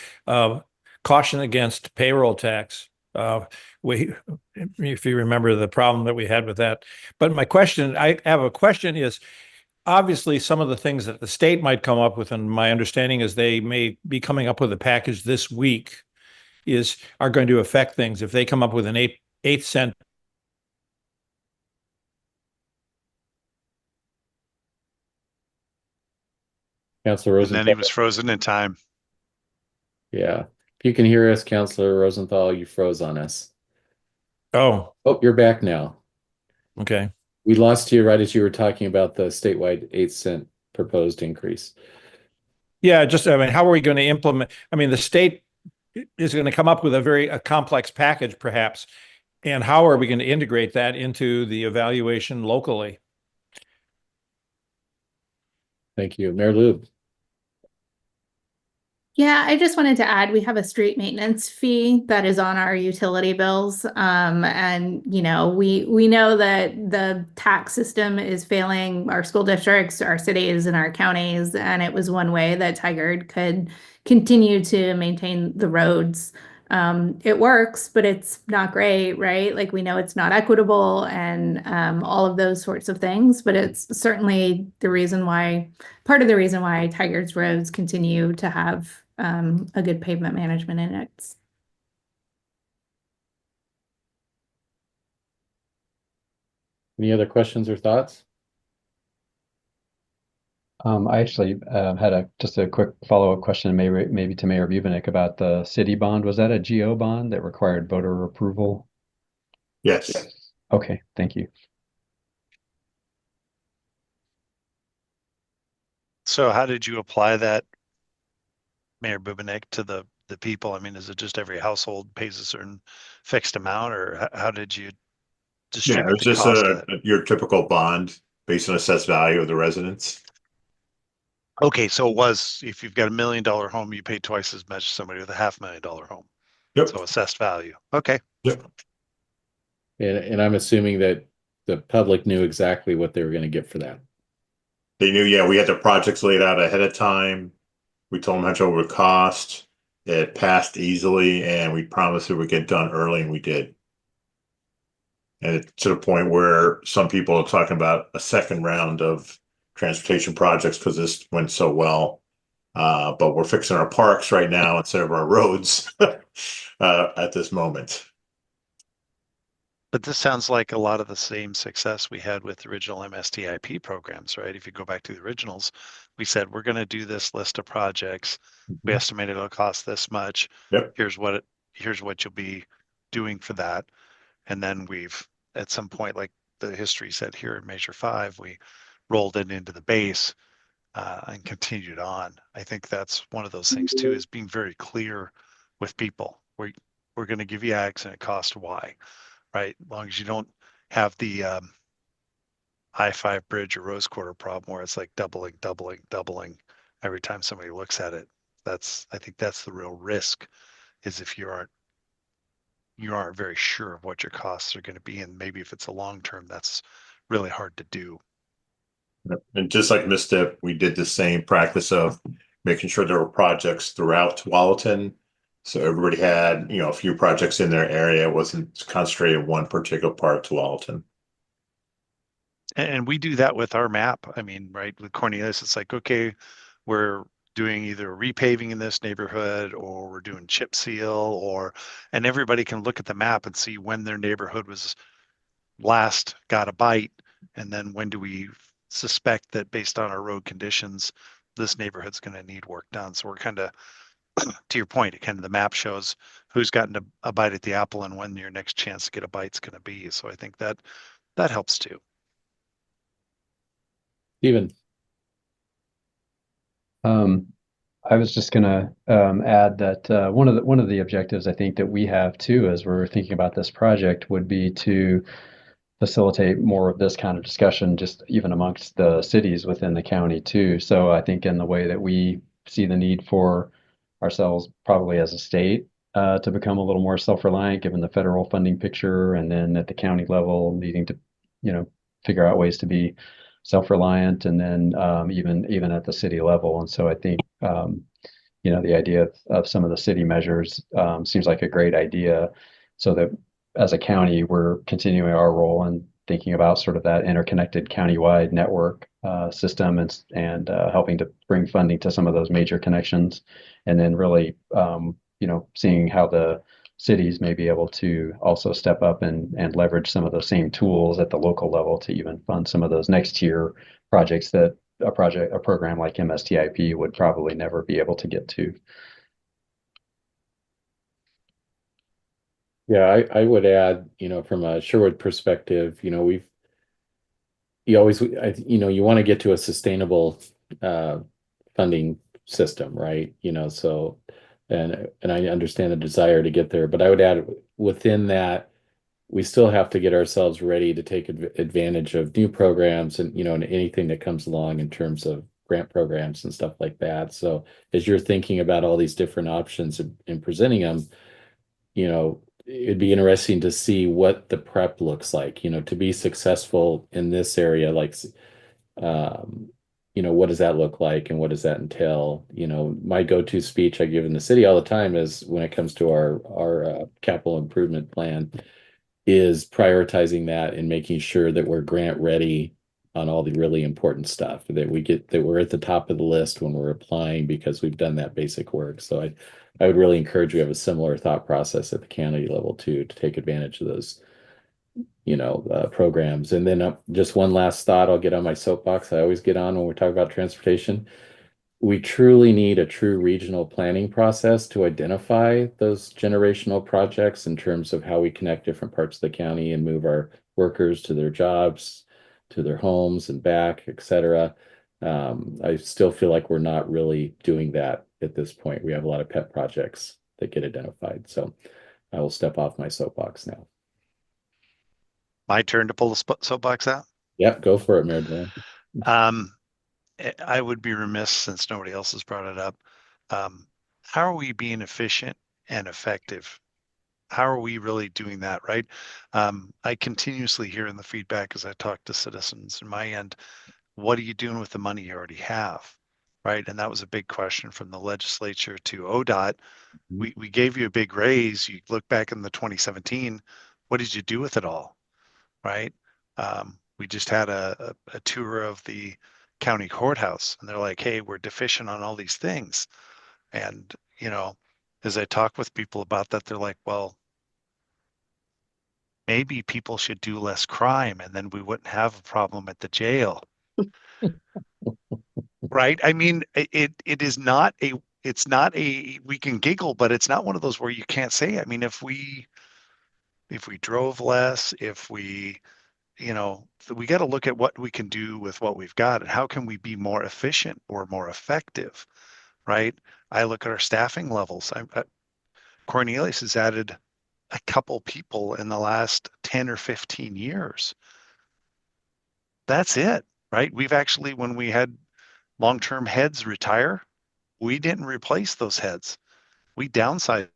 Caution against payroll tax. If you remember the problem that we had with that. But I have a question is, obviously some of the things that the state might come up with, and my understanding is they may be coming up with a package this week, are going to affect things. If they come up with an 8 cent. Councilor Rosenthal. And then he was frozen in time. Yeah. If you can hear us, Councilor Rosenthal, you froze on us. Oh, you're back now. Okay. We lost you right as you were talking about the statewide 8 cent proposed increase. Yeah, how are we going to implement? I mean, the state is going to come up with a complex package, perhaps. And how are we going to integrate that into the evaluation locally? Thank you. Mayor Lube. Yeah, I just wanted to add, we have a street maintenance fee that is on our utility bills. And we know that the tax system is failing our school districts, our cities, and our counties. And it was one way that Tigard could continue to maintain the roads. It works, but it's not great, right? Like, we know it's not equitable and all of those sorts of things, but it's certainly part of the reason why Tigard's roads continue to have a good pavement management index. Any other questions or thoughts? I actually had just a quick follow-up question, maybe to Mayor Bubinek, about the city bond. Was that a GO bond that required voter approval? Yes. Okay, thank you. So how did you apply that, Mayor Bubinek, to the people? I mean, is it just every household pays a certain fixed amount, or how did you distribute it was the just cost of that? your typical bond based on assessed value of the residents. Okay, so it was, if you've got $1 million home, you pay twice as much as somebody with a $500,000 home. Yep. So assessed value. Okay. Yep. And I'm assuming that the public knew exactly what they were going to get for that. They knew, we had the projects laid out ahead of time. We told them how much it would cost. It passed easily, and we promised it would get done early, and we did. And it's to the point where some people are talking about a second round of transportation projects because this went so well. But we're fixing our parks right now instead of our roads at this moment. But this sounds like a lot of the same success we had with original MSTIP programs, right? If you go back to the originals, we said, we're going to do this list of projects. We estimated it'll cost this much. Yep. Here's what you'll be doing for that. And then we've, at some point, like the history said here in Measure 5, we rolled it into the base and continued on. I think that's one of those things too, is being very clear with people. We're going to give you X and it costs Y, right? As long as you don't have the I-5 bridge or Rose Quarter problem where it's like doubling every time somebody looks at it. I think that's the real risk, is if you aren't very sure of what your costs are going to be, and maybe if it's a long term, that's really hard to do. And just like Misstep, we did the same practice of making sure there were projects throughout Tualatin. So everybody had, a few projects in their area. It wasn't concentrated in one particular part of Tualatin. And we do that with our map. I mean, right, with Cornelius, it's like, okay, we're doing either repaving in this neighborhood, or we're doing chip seal, and everybody can look at the map and see when their neighborhood was last got a bite, and then when do we suspect that based on our road conditions, this neighborhood's going to need work done. So we're kind of, to your point, the map shows who's gotten a bite at the apple and when your next chance to get a bite's going to be. So I think that helps too. Steven. I was just gonna add that one of the objectives I think that we have too, as we're thinking about this project, would be to facilitate more of this kind of discussion, just even amongst the cities within the county too. So I think in the way that we see the need for ourselves, probably as a state, to become a little more self-reliant, given the federal funding picture, and then at the county level needing to, figure out ways to be self-reliant, and then even at the city level. And so I think the idea of some of the city measures seems like a great idea, so that as a county, we're continuing our role in thinking about sort of that interconnected countywide network system, and helping to bring funding to some of those major connections, and then really seeing how the cities may be able to also step up and leverage some of those same tools at the local level to even fund some of those next tier projects that a program like MSTIP would probably never be able to get to. Yeah, I would add, from a Sherwood perspective, you want to get to a sustainable funding system, right? So, and I understand the desire to get there, but I would add within that, we still have to get ourselves ready to take advantage of new programs and, and anything that comes along in terms of grant programs and stuff like that. So as you're thinking about all these different options and presenting them, it'd be interesting to see what the prep looks like, to be successful in this area, like, what does that look like and what does that entail? My go-to speech I give in the city all the time is, when it comes to our capital improvement plan, is prioritizing that and making sure that we're grant ready on all the really important stuff, that we're at the top of the list when we're applying, because we've done that basic work. So I would really encourage you to have a similar thought process at the county level too, to take advantage of those, programs. And then just one last thought, I'll get on my soapbox. I always get on when we talk about transportation. We truly need a true regional planning process to identify those generational projects in terms of how we connect different parts of the county and move our workers to their jobs, to their homes and back, etc. I still feel like we're not really doing that at this point. We have a lot of pet projects that get identified. So I will step off my soapbox now. My turn to pull the soapbox out? Yep, go for it, Mayor Doran. I would be remiss, since nobody else has brought it up. How are we being efficient and effective? How are we really doing that, right? I continuously hear in the feedback as I talk to citizens in my end, what are you doing with the money you already have, right? And that was a big question from the legislature to ODOT. We gave you a big raise. You look back in the 2017, what did you do with it all, right? We just had a tour of the county courthouse, and they're like, hey, we're deficient on all these things. And, as I talk with people about that, they're like, well, maybe people should do less crime and then we wouldn't have a problem at the jail. Right? I mean, it is not a, it's not a, we can giggle, but it's not one of those where you can't say, I mean, if we drove less, if we, we got to look at what we can do with what we've got and how can we be more efficient or more effective, right? I look at our staffing levels. Cornelius has added a couple people in the last 10 or 15 years. That's it, right? We've actually, when we had long-term heads retire, we didn't replace those heads. We downsized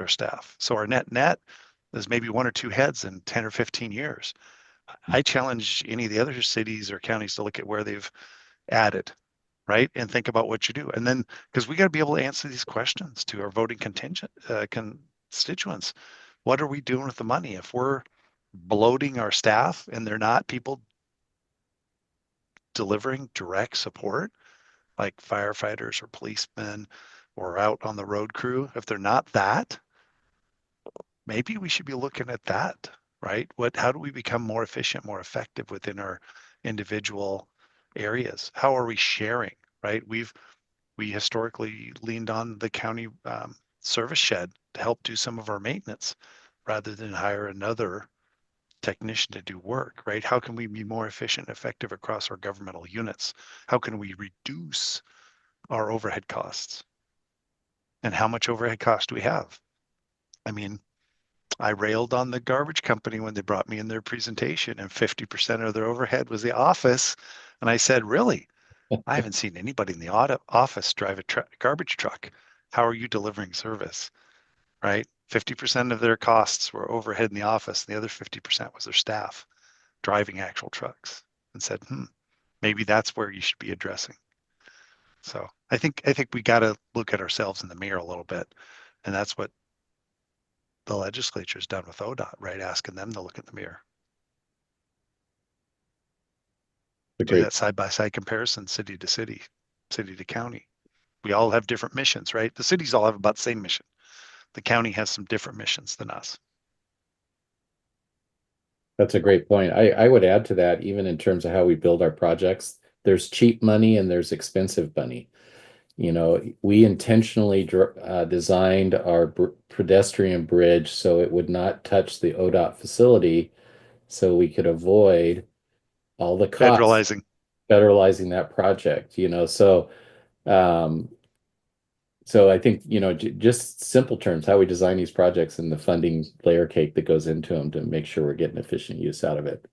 our staff. So our net is maybe 1 or 2 heads in 10 or 15 years. I challenge any of the other cities or counties to look at where they've added, right? And think about what you do. And then, because we got to be able to answer these questions to our voting constituents. What are we doing with the money? If we're bloating our staff and they're not people delivering direct support, like firefighters or policemen or out on the road crew, if they're not that, maybe we should be looking at that, right? How do we become more efficient, more effective within our individual areas? How are we sharing, right? We historically leaned on the county service shed to help do some of our maintenance rather than hire another technician to do work, right? How can we be more efficient and effective across our governmental units? How can we reduce our overhead costs? And how much overhead cost do we have? I mean, I railed on the garbage company when they brought me in their presentation, and 50% of their overhead was the office. And I said, really? I haven't seen anybody in the office drive a garbage truck. How are you delivering service? Right? 50% of their costs were overhead in the office, and the other 50% was their staff driving actual trucks. And said, maybe that's where you should be addressing. So I think we got to look at ourselves in the mirror a little bit, and that's what the legislature's done with ODOT, right? Asking them to look at the mirror. Do that side-by-side comparison, city to city, city to county. We all have different missions, right? The cities all have about the same mission. The county has some different missions than us. That's a great point. I would add to that, even in terms of how we build our projects, there's cheap money and there's expensive money. We intentionally designed our pedestrian bridge so it would not touch the ODOT facility, so we could avoid all the costs. Federalizing that project, so I think, just simple terms, how we design these projects and the funding layer cake that goes into them to make sure we're getting efficient use out of it.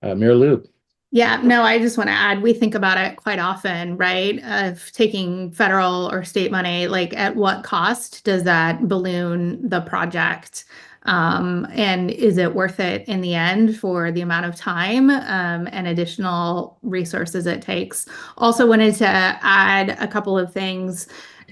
Mayor Lou. Yeah, no, I just want to add, we think about it quite often, right? Of taking federal or state money, like at what cost does that balloon the project? And is it worth it in the end for the amount of time and additional resources it takes? Also wanted to add a couple of things.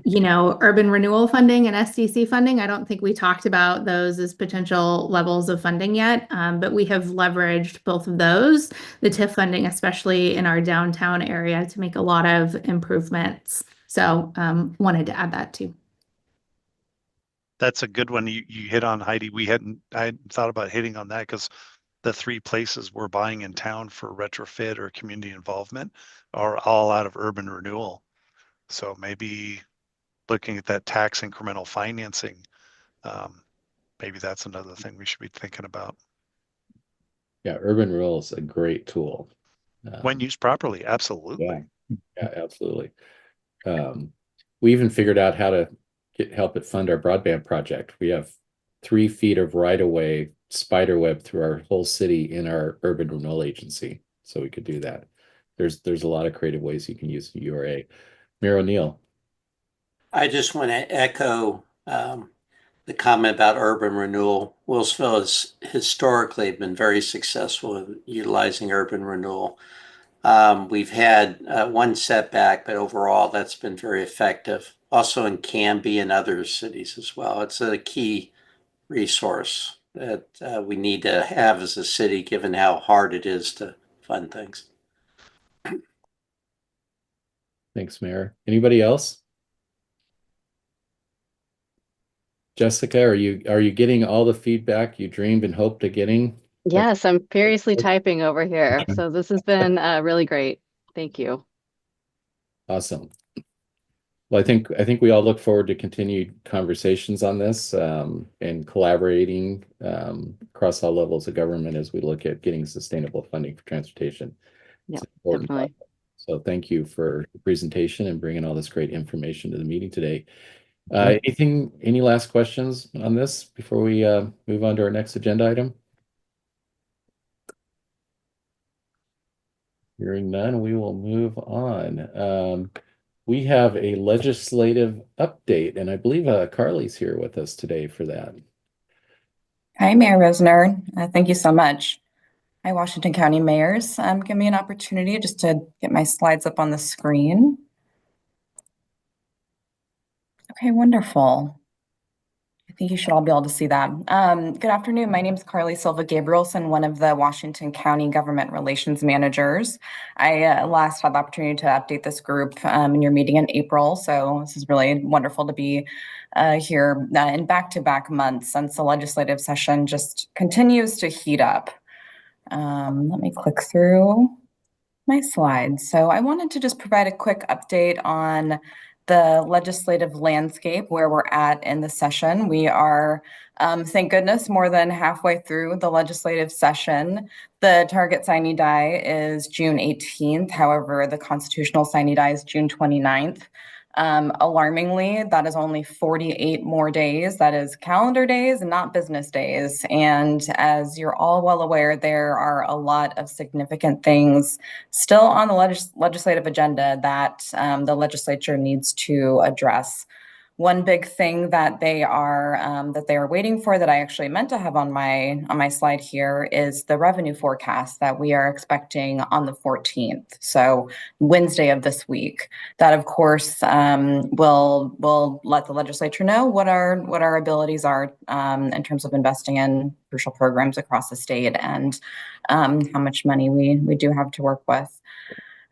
Urban renewal funding and SDC funding. I don't think we talked about those as potential levels of funding yet, but we have leveraged both of those, the TIF funding, especially in our downtown area, to make a lot of improvements. So wanted to add that too. That's a good one you hit on, Heidi. I hadn't thought about hitting on that because the 3 places we're buying in town for retrofit or community involvement are all out of urban renewal. So maybe looking at that tax incremental financing, maybe that's another thing we should be thinking about. Yeah, urban renewal is a great tool. When used properly, absolutely. Yeah, absolutely. We even figured out how to help it fund our broadband project. We have 3 feet of right-of-way spiderweb through our whole city in our urban renewal agency, so we could do that. There's a lot of creative ways you can use the URA. Mayor O'Neill. I just want to echo the comment about urban renewal. Wilsonville has historically been very successful in utilizing urban renewal. We've had one setback, but overall that's been very effective. Also in Canby and other cities as well. It's a key resource that we need to have as a city, given how hard it is to fund things. Thanks, Mayor. Anybody else? Jessica, are you getting all the feedback you dreamed and hoped of getting? Yes, I'm furiously typing over here. So this has been really great. Thank you. Awesome. Well, I think we all look forward to continued conversations on this and collaborating across all levels of government as we look at getting sustainable funding for transportation. Yeah, It's important. definitely. So thank you for the presentation and bringing all this great information to the meeting today. Any last questions on this before we move on to our next agenda item? Hearing none, we will move on. We have a legislative update, and I believe Carly's here with us today for that. Hi, Mayor Rosner. Thank you so much. Hi, Washington County Mayors. Give me an opportunity just to get my slides up on the screen. Okay, wonderful. I think you should all be able to see that. Good afternoon. My name is Carly Silva Gabrielson, one of the Washington County Government Relations Managers. I last had the opportunity to update this group in your meeting in April, so this is really wonderful to be here in back-to-back months since the legislative session just continues to heat up. Let me click through my slides. So I wanted to just provide a quick update on the legislative landscape, where we're at in the session. We are, thank goodness, more than halfway through the legislative session. The target sine die is June 18th. However, the constitutional sine die is June 29th. Alarmingly, that is only 48 more days. That is calendar days and not business days. And as you're all well aware, there are a lot of significant things still on the legislative agenda that the legislature needs to address. One big thing that they are waiting for, that I actually meant to have on my slide here, is the revenue forecast that we are expecting on the 14th, so Wednesday of this week. That, of course, will let the legislature know what our abilities are in terms of investing in crucial programs across the state, and how much money we do have to work with.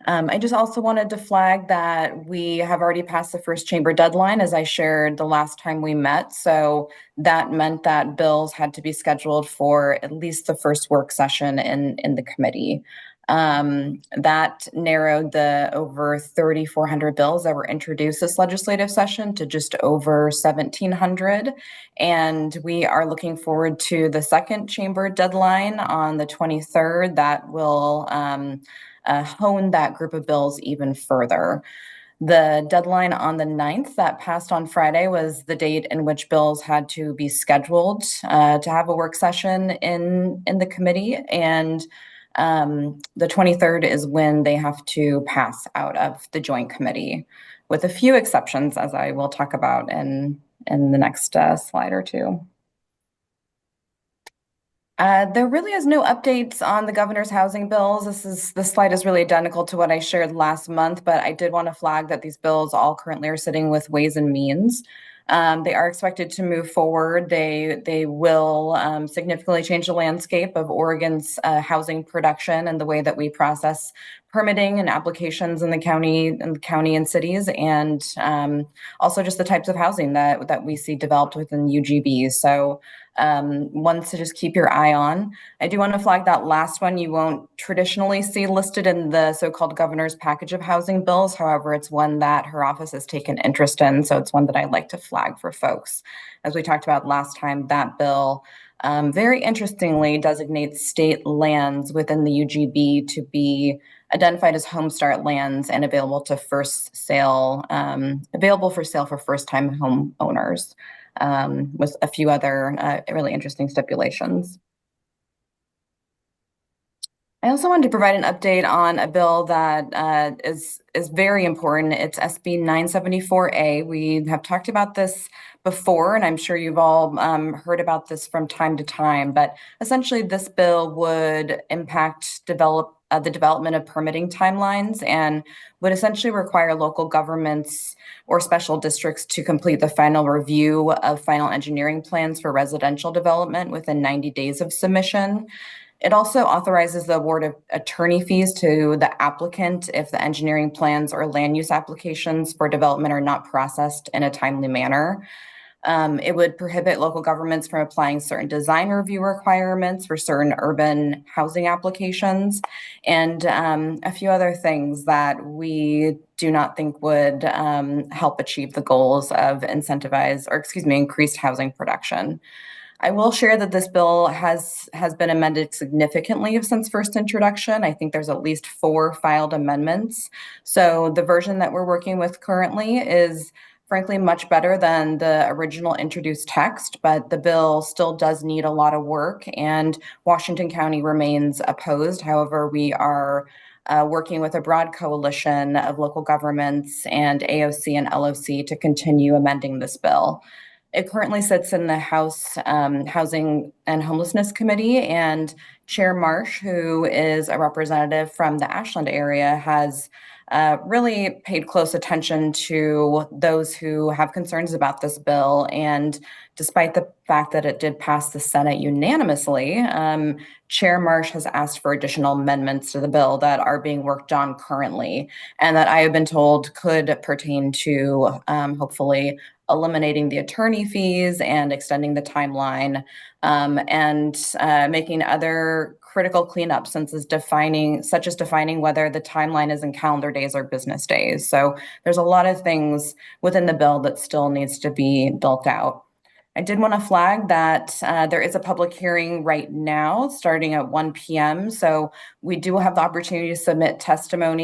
I just also wanted to flag that we have already passed the first chamber deadline, as I shared the last time we met. So that meant that bills had to be scheduled for at least the first work session in the committee. That narrowed the over 3,400 bills that were introduced this legislative session to just over 1,700. And we are looking forward to the second chamber deadline on the 23rd that will hone that group of bills even further. The deadline on the 9th that passed on Friday was the date in which bills had to be scheduled to have a work session in the committee. And the 23rd is when they have to pass out of the joint committee, with a few exceptions, as I will talk about in the next slide or two. There really is no updates on the governor's housing bills. This slide is really identical to what I shared last month, but I did want to flag that these bills all currently are sitting with Ways and Means. They are expected to move forward. They will significantly change the landscape of Oregon's housing production and the way that we process permitting and applications in the county and cities, and also just the types of housing that we see developed within UGBs. So ones to just keep your eye on. I do want to flag that last one you won't traditionally see listed in the so-called governor's package of housing bills. However, it's one that her office has taken interest in, so it's one that I'd like to flag for folks. As we talked about last time, that bill very interestingly designates state lands within the UGB to be identified as Homestart lands and available for sale for first-time home owners, with a few other really interesting stipulations. I also wanted to provide an update on a bill that is very important. It's SB 974A. We have talked about this before, and I'm sure you've all heard about this from time to time, but essentially this bill would impact the development of permitting timelines and would essentially require local governments or special districts to complete the final review of final engineering plans for residential development within 90 days of submission. It also authorizes the award of attorney fees to the applicant if the engineering plans or land use applications for development are not processed in a timely manner. It would prohibit local governments from applying certain design review requirements for certain urban housing applications, and a few other things that we do not think would help achieve the goals of increased housing production. I will share that this bill has been amended significantly since first introduction. I think there's at least 4 filed amendments. So the version that we're working with currently is frankly much better than the original introduced text, but the bill still does need a lot of work, and Washington County remains opposed. However, we are working with a broad coalition of local governments and AOC and LOC to continue amending this bill. It currently sits in the House Housing and Homelessness Committee, and Chair Marsh, who is a representative from the Ashland area, has really paid close attention to those who have concerns about this bill. And despite the fact that it did pass the Senate unanimously, Chair Marsh has asked for additional amendments to the bill that are being worked on currently, and that I have been told could pertain to hopefully eliminating the attorney fees and extending the timeline, and making other critical cleanups, such as defining whether the timeline is in calendar days or business days. So there's a lot of things within the bill that still needs to be built out. I did want to flag that there is a public hearing right now starting at 1 p.m. So we do have the opportunity to submit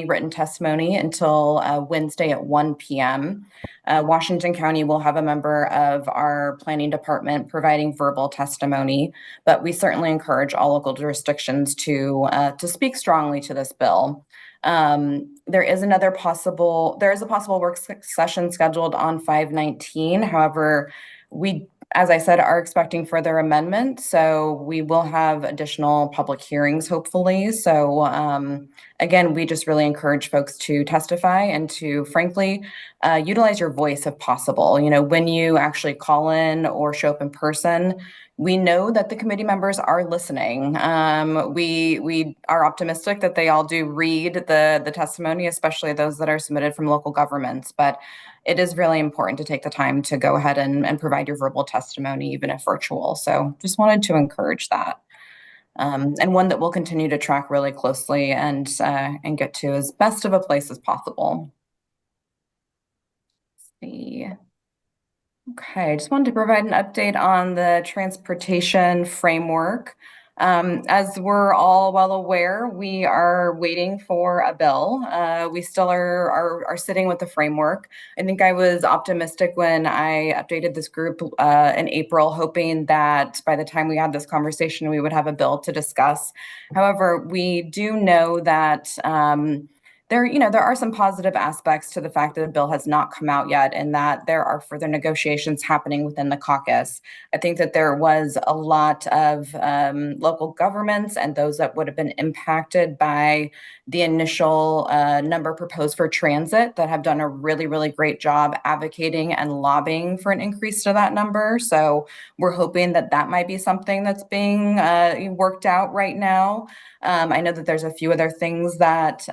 written testimony until Wednesday at 1 p.m. Washington County will have a member of our planning department providing verbal testimony, but we certainly encourage all local jurisdictions to speak strongly to this bill. There is a possible work session scheduled on 5/19. However, we, as I said, are expecting further amendments, so we will have additional public hearings, hopefully. So again, we just really encourage folks to testify and to, frankly, utilize your voice if possible. You know, when you actually call in or show up in person, we know that the committee members are listening. We are optimistic that they all do read the testimony, especially those that are submitted from local governments. But it is really important to take the time to go ahead and provide your verbal testimony, even if virtual. So just wanted to encourage that. And one that we'll continue to track really closely and get to as best of a place as possible. Let's see. Okay, I just wanted to provide an update on the transportation framework. As we're all well aware, we are waiting for a bill. We still are sitting with the framework. I think I was optimistic when I updated this group in April, hoping that by the time we had this conversation, we would have a bill to discuss. However, we do know that there are some positive aspects to the fact that the bill has not come out yet, and that there are further negotiations happening within the caucus. I think that there was a lot of local governments and those that would have been impacted by the initial number proposed for transit that have done a really, really great job advocating and lobbying for an increase to that number. So we're hoping that that might be something that's being worked out right now. I know that there's a few other things that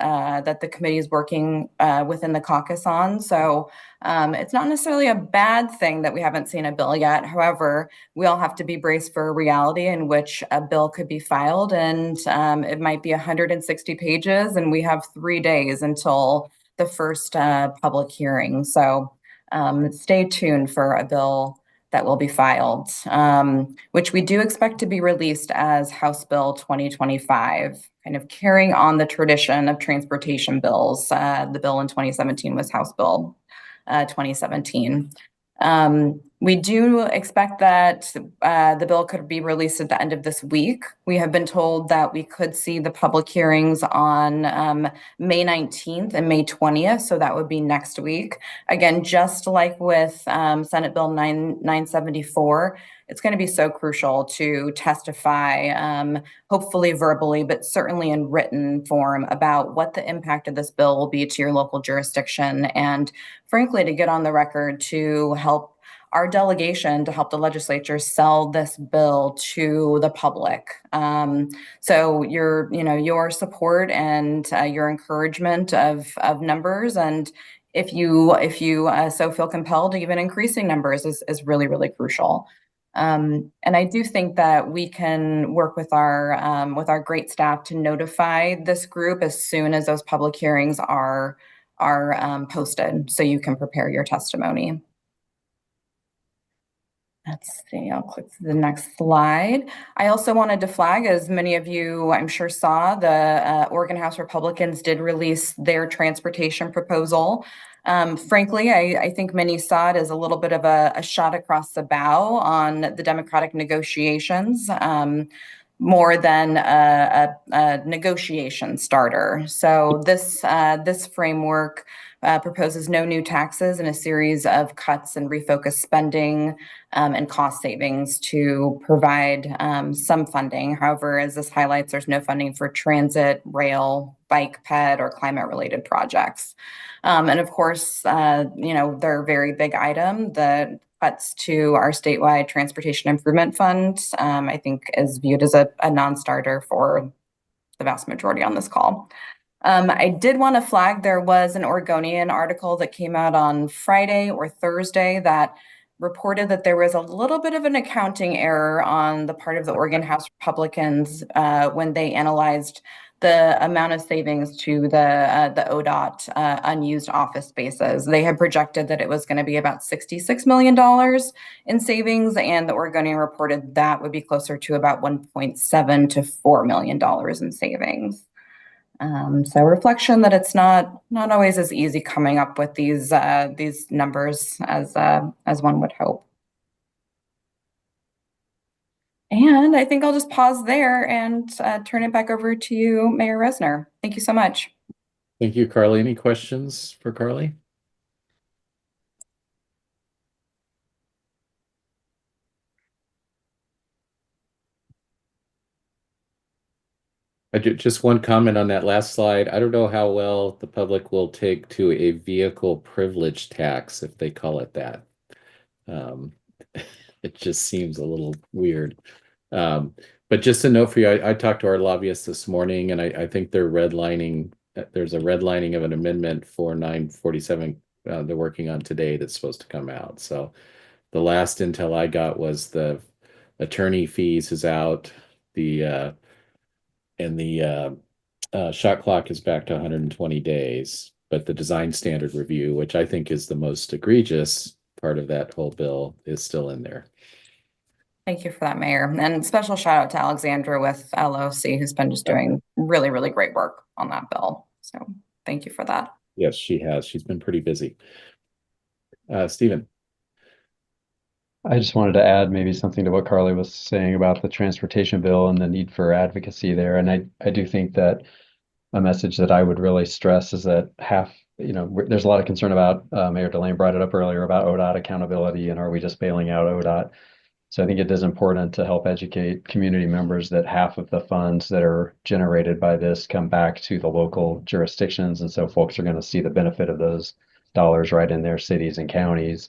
the committee is working within the caucus on. So it's not necessarily a bad thing that we haven't seen a bill yet. However, we all have to be braced for a reality in which a bill could be filed, and it might be 160 pages, and we have 3 days until the first public hearing. So stay tuned for a bill that will be filed, which we do expect to be released as House Bill 2025, kind of carrying on the tradition of transportation bills. The bill in 2017 was House Bill 2017. We do expect that the bill could be released at the end of this week. We have been told that we could see the public hearings on May 19th and May 20th, so that would be next week. Again, just like with Senate Bill 974, it's going to be so crucial to testify, hopefully verbally, but certainly in written form, about what the impact of this bill will be to your local jurisdiction, and frankly, to get on the record to help our delegation to help the legislature sell this bill to the public. So your support and your encouragement of numbers, and if you so feel compelled, even increasing numbers is really, really crucial. And I do think that we can work with our great staff to notify this group as soon as those public hearings are posted, so you can prepare your testimony. Let's see, I'll click to the next slide. I also wanted to flag, as many of you I'm sure saw, the Oregon House Republicans did release their transportation proposal. Frankly, I think many saw it as a little bit of a shot across the bow on the Democratic negotiations, more than a negotiation starter. So this framework proposes no new taxes and a series of cuts and refocused spending and cost savings to provide some funding. However, as this highlights, there's no funding for transit, rail, bike, ped, or climate-related projects. And of course, they're a very big item. The cuts to our statewide transportation improvement fund, I think, is viewed as a non-starter for the vast majority on this call. I did want to flag there was an Oregonian article that came out on Friday or Thursday that reported that there was a little bit of an accounting error on the part of the Oregon House Republicans when they analyzed the amount of savings to the ODOT unused office spaces. They had projected that it was going to be about $66 million in savings, and the Oregonian reported that would be closer to about $1.7 to $4 million in savings. So reflection that it's not always as easy coming up with these numbers as one would hope. And I think I'll just pause there and turn it back over to you, Mayor Resner. Thank you so much. Thank you, Carly. Any questions for Carly? Just one comment on that last slide. I don't know how well the public will take to a vehicle privilege tax, if they call it that. It just seems a little weird. But just a note for you, I talked to our lobbyists this morning, and I think they're redlining. There's a redlining of an amendment for 947 they're working on today that's supposed to come out. So the last intel I got was the attorney fees is out. The shot clock is back to 120 days, but the design standard review, which I think is the most egregious part of that whole bill, is still in there. Thank you for that, Mayor. And special shout out to Alexandra with LOC, who's been just doing really, really great work on that bill. So thank you for that. Yes, she has. She's been pretty busy. Stephen. I just wanted to add maybe something to what Carly was saying about the transportation bill and the need for advocacy there. And I do think that a message that I would really stress is that there's a lot of concern about, Mayor Delane brought it up earlier, about ODOT accountability and are we just bailing out ODOT? So I think it is important to help educate community members that half of the funds that are generated by this come back to the local jurisdictions. And so folks are going to see the benefit of those dollars right in their cities and counties.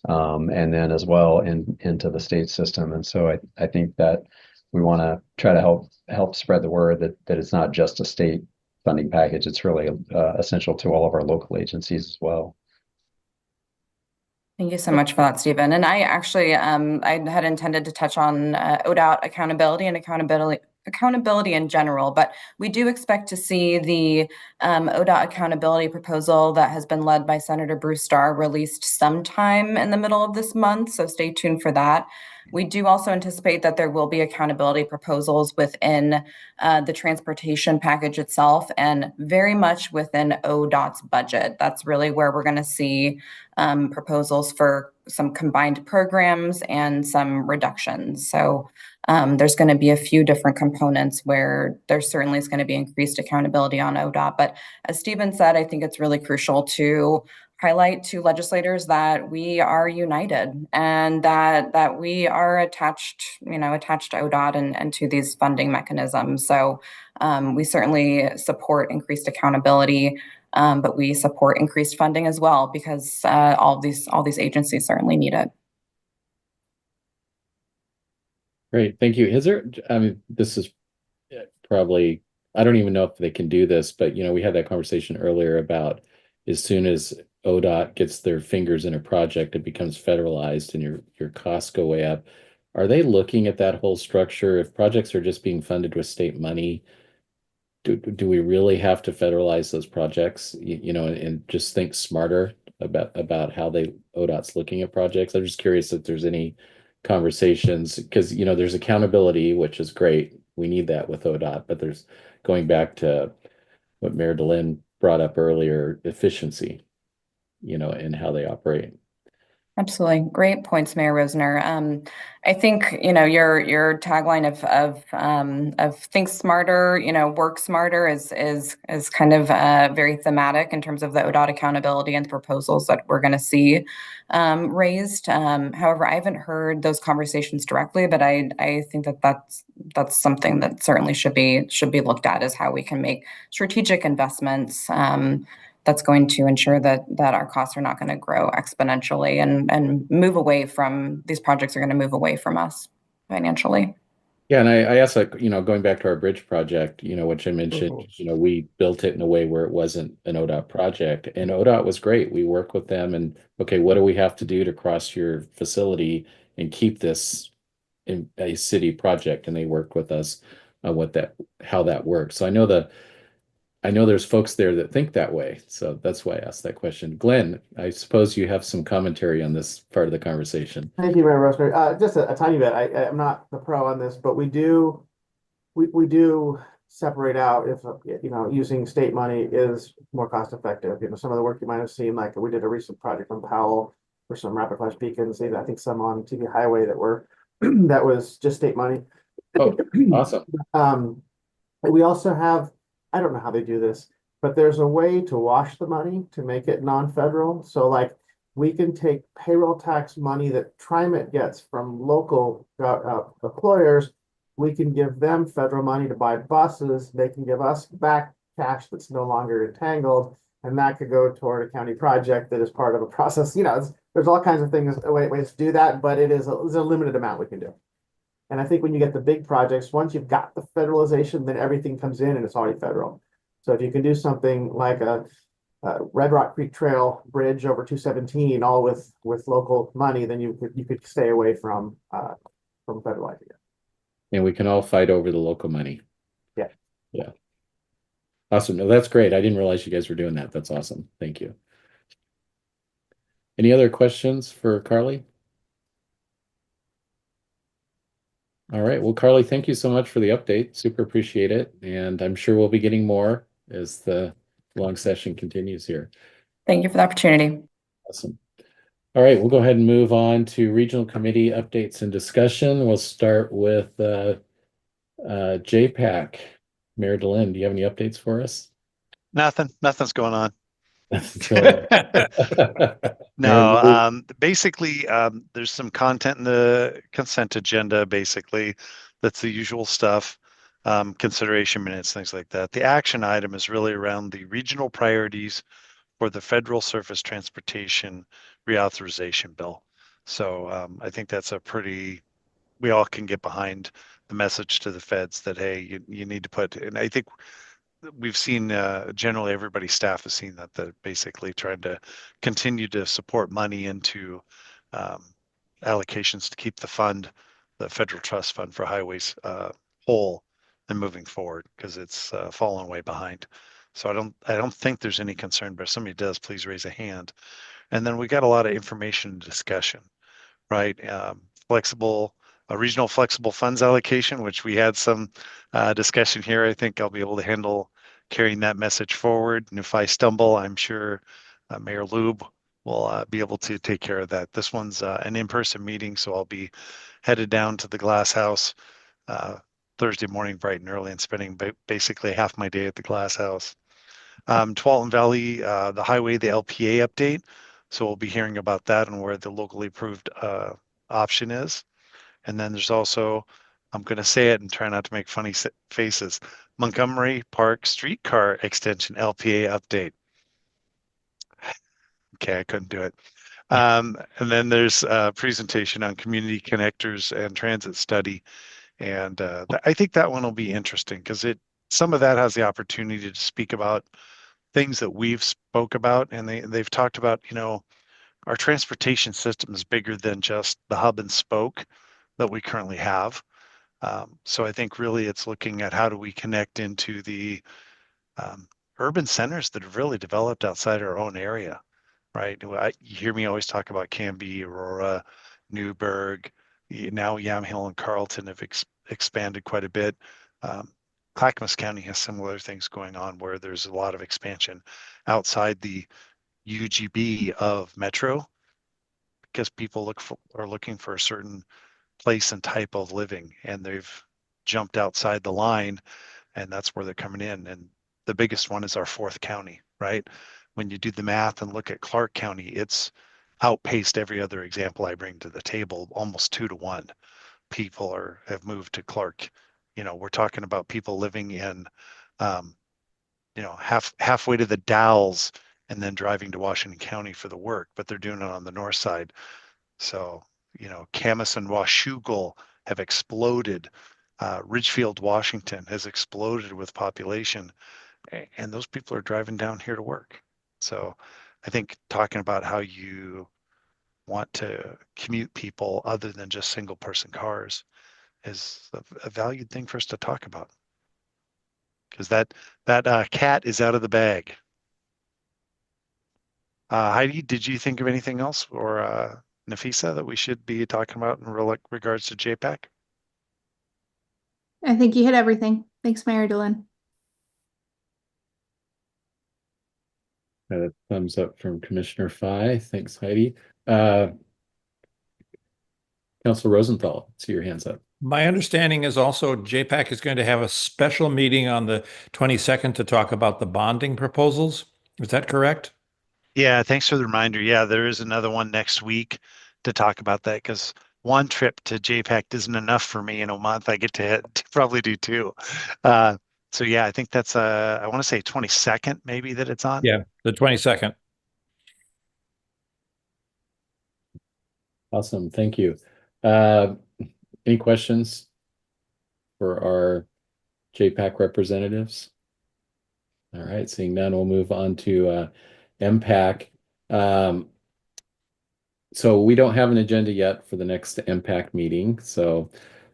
And then as well into the state system. And so I think that we want to try to help spread the word that it's not just a state funding package. It's really essential to all of our local agencies as well. Thank you so much for that, Stephen. And I actually, I had intended to touch on ODOT accountability and accountability in general, but we do expect to see the ODOT accountability proposal that has been led by Senator Bruce Starr released sometime in the middle of this month, so stay tuned for that. We do also anticipate that there will be accountability proposals within the transportation package itself and very much within ODOT's budget. That's really where we're going to see proposals for some combined programs and some reductions. So there's going to be a few different components where there certainly is going to be increased accountability on ODOT. But as Stephen said, I think it's really crucial to highlight to legislators that we are united and that we are attached to ODOT and to these funding mechanisms. So we certainly support increased accountability, but we support increased funding as well because all these agencies certainly need it. Great, thank you. Is there, I mean, this is probably, I don't even know if they can do this, but we had that conversation earlier about as soon as ODOT gets their fingers in a project, it becomes federalized and your costs go way up. Are they looking at that whole structure? If projects are just being funded with state money, do we really have to federalize those projects, and just think smarter about how ODOT's looking at projects? I'm just curious if there's any conversations, because there's accountability, which is great. We need that with ODOT, but there's going back to what Mayor DeLynn brought up earlier, efficiency, and how they operate. Absolutely. Great points, Mayor Rosner. I think, your tagline of think smarter, work smarter is kind of very thematic in terms of the ODOT accountability and the proposals that we're going to see raised. However, I haven't heard those conversations directly, but I think that's something that certainly should be looked at, is how we can make strategic investments that's going to ensure that our costs are not going to grow exponentially and move away from, these projects are going to move away from us financially. Yeah, and I asked, going back to our bridge project, which I mentioned, we built it in a way where it wasn't an ODOT project, and ODOT was great. We worked with them and, okay, what do we have to do to cross your facility and keep this in a city project? And they worked with us on how that works. So I know there's folks there that think that way. So that's why I asked that question. Glenn, I suppose you have some commentary on this part of the conversation. Thank you, Mayor Rosemary. Just a tiny bit. I'm not the pro on this, but we do separate out if using state money is more cost effective. Some of the work you might have seen, like we did a recent project on Powell for some rapid flash beacons. I think some on TV Highway that were that was just state money. Oh, awesome. We also have, I don't know how they do this, but there's a way to wash the money to make it non-federal. So like we can take payroll tax money that TriMet gets from local employers. We can give them federal money to buy buses. They can give us back cash that's no longer entangled. And that could go toward a county project that is part of a process. There's all kinds of things, ways to do that, but it's a limited amount we can do. And I think when you get the big projects, once you've got the federalization, then everything comes in and it's already federal. So if you can do something like a Red Rock Creek Trail bridge over 217, all with local money, then you could stay away from federalizing it. And we can all fight over the local money. Yeah. Yeah. Awesome. No, that's great. I didn't realize you guys were doing that. That's awesome. Thank you. Any other questions for Carly? All right. Well, Carly, thank you so much for the update. Super appreciate it. And I'm sure we'll be getting more as the long session continues here. Thank you for the opportunity. Awesome. All right. We'll go ahead and move on to regional committee updates and discussion. We'll start with JPAC. Mayor DeLynn, do you have any updates for us? Nothing's going on. No, basically, there's some content in the consent agenda, basically. That's the usual stuff, consideration minutes, things like that. The action item is really around the regional priorities for the federal surface transportation reauthorization bill. So I think that's we all can get behind the message to the feds that, hey, you need to put, and I think we've seen generally everybody's staff has seen that basically trying to continue to support money into allocations to keep the federal trust fund for highways whole and moving forward, because it's fallen way behind. So I don't think there's any concern, but if somebody does, please raise a hand. And then we got a lot of information and discussion, right? Regional flexible funds allocation, which we had some discussion here. I think I'll be able to handle carrying that message forward. And if I stumble, I'm sure Mayor Lube will be able to take care of that. This one's an in-person meeting, so I'll be headed down to the Glass House Thursday morning bright and early and spending basically half my day at the Glass House. Tualatin Valley, the highway, the LPA update. So we'll be hearing about that and where the locally approved option is. And then there's also, I'm going to say it and try not to make funny faces, Montgomery Park Streetcar Extension LPA update. Okay, I couldn't do it. And then there's a presentation on community connectors and transit study. And I think that one will be interesting because some of that has the opportunity to speak about things that we've spoke about, and they've talked about, our transportation system is bigger than just the hub and spoke that we currently have. So I think really it's looking at how do we connect into the urban centers that have really developed outside our own area, right? You hear me always talk about Canby, Aurora, Newburgh, now Yamhill and Carlton have expanded quite a bit. Clackamas County has similar things going on where there's a lot of expansion outside the UGB of Metro because people are looking for a certain place and type of living, and they've jumped outside the line, and that's where they're coming in. And the biggest one is our fourth county, right? When you do the math and look at Clark County, it's outpaced every other example I bring to the table, almost 2-to-1. People have moved to Clark. We're talking about people living in, halfway to the Dalles and then driving to Washington County for the work, but they're doing it on the north side. So, Camas and Washougal have exploded. Ridgefield, Washington has exploded with population, and those people are driving down here to work. So I think talking about how you want to commute people other than just single person cars is a valued thing for us to talk about. Because that cat is out of the bag. Heidi, did you think of anything else, or Nafisa, that we should be talking about in regards to JPAC? I think you hit everything. Thanks, Mayor Dillon. Thumbs up from Commissioner Fye. Thanks, Heidi. Councilor Rosenthal, see your hands up. My understanding is also JPAC is going to have a special meeting on the 22nd to talk about the bonding proposals. Is that correct? Yeah, thanks for the reminder. Yeah, there is another one next week to talk about that because one trip to JPAC isn't enough for me in a month. I get to probably do two. So yeah, I think that's I want to say 22nd maybe that it's on. Yeah, the 22nd. Awesome, thank you. Any questions for our JPAC representatives? All right, seeing none, we'll move on to MPAC. So we don't have an agenda yet for the next MPAC meeting. So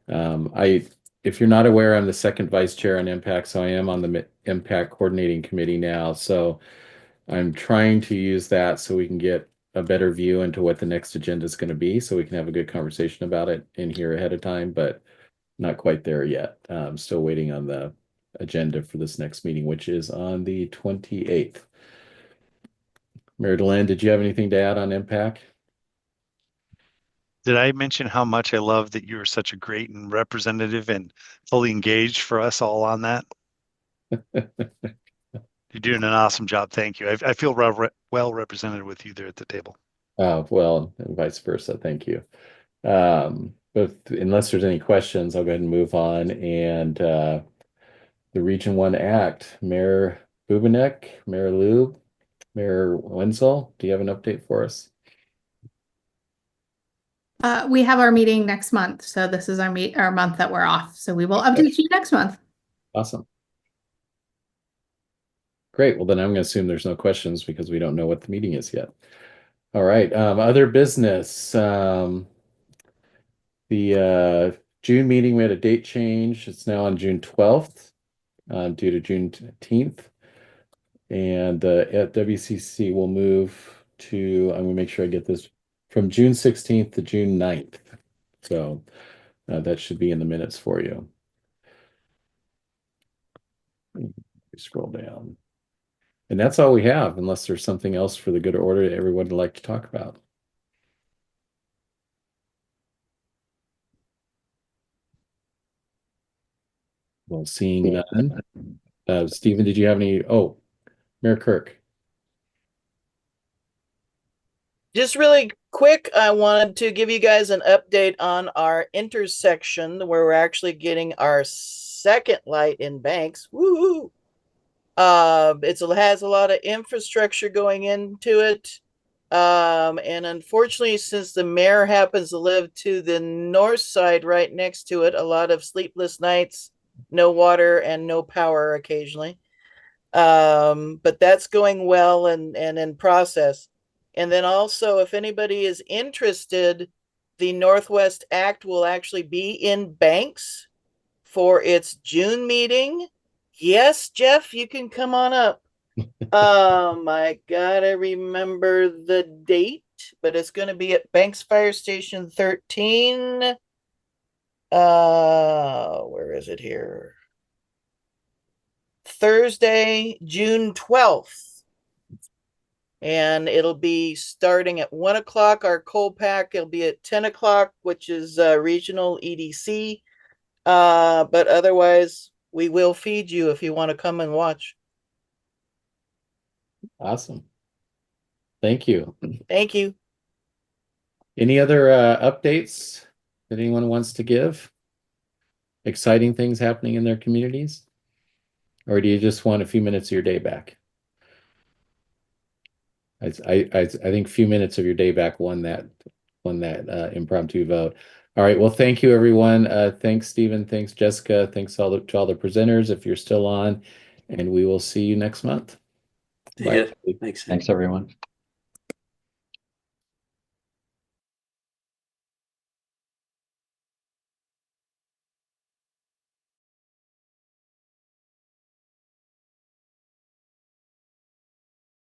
if you're not aware, I'm the second vice chair on MPAC, so I am on the MPAC coordinating committee now. So I'm trying to use that so we can get a better view into what the next agenda is going to be, so we can have a good conversation about it in here ahead of time, but not quite there yet. I'm still waiting on the agenda for this next meeting, which is on the 28th. Mayor Deland, did you have anything to add on MPAC? Did I mention how much I love that you were such a great and representative and fully engaged for us all on that? You're doing an awesome job. Thank you. I feel well represented with you there at the table. Well, and vice versa. Thank you. But unless there's any questions, I'll go ahead and move on. And the Region 1 Act, Mayor Bubanek, Mayor Lube, Mayor Wenzel, do you have an update for us? We have our meeting next month, so this is our month that we're off. So we will update you next month. Awesome. Great. Well, then I'm going to assume there's no questions because we don't know what the meeting is yet. All right. Other business. The June meeting, we had a date change. It's now on June 12th due to Juneteenth. And at WCCC, we'll move to, I'm going to make sure I get this, from June 16th to June 9th. So that should be in the minutes for you. Scroll down. And that's all we have, unless there's something else for the good order that everyone would like to talk about. Well, seeing none. Stephen, did you have any? Oh, Mayor Kirk. Just really quick, I wanted to give you guys an update on our intersection where we're actually getting our second light in Banks. Woo! It has a lot of infrastructure going into it. And unfortunately, since the mayor happens to live to the north side right next to it, a lot of sleepless nights, no water and no power occasionally. But that's going well and in process. And then also, if anybody is interested, the Northwest Act will actually be in Banks for its June meeting. Yes, Jeff, you can come on up. I gotta remember the date, but it's gonna be at Banks Fire Station 13. Where is it here? Thursday, June 12th. And it'll be starting at 1 o'clock. Our coal pack, it'll be at 10 o'clock, which is regional EDC. But otherwise, we will feed you if you want to come and watch. Awesome. Thank you. Thank you. Any other updates that anyone wants to give? Exciting things happening in their communities? Or do you just want a few minutes of your day back? I think a few minutes of your day back won that impromptu vote. All right. Well, thank you, everyone. Thanks, Stephen. Thanks, Jessica. Thanks to all the presenters, if you're still on. And we will see you next month. Yeah, Bye. thanks. Thanks, everyone.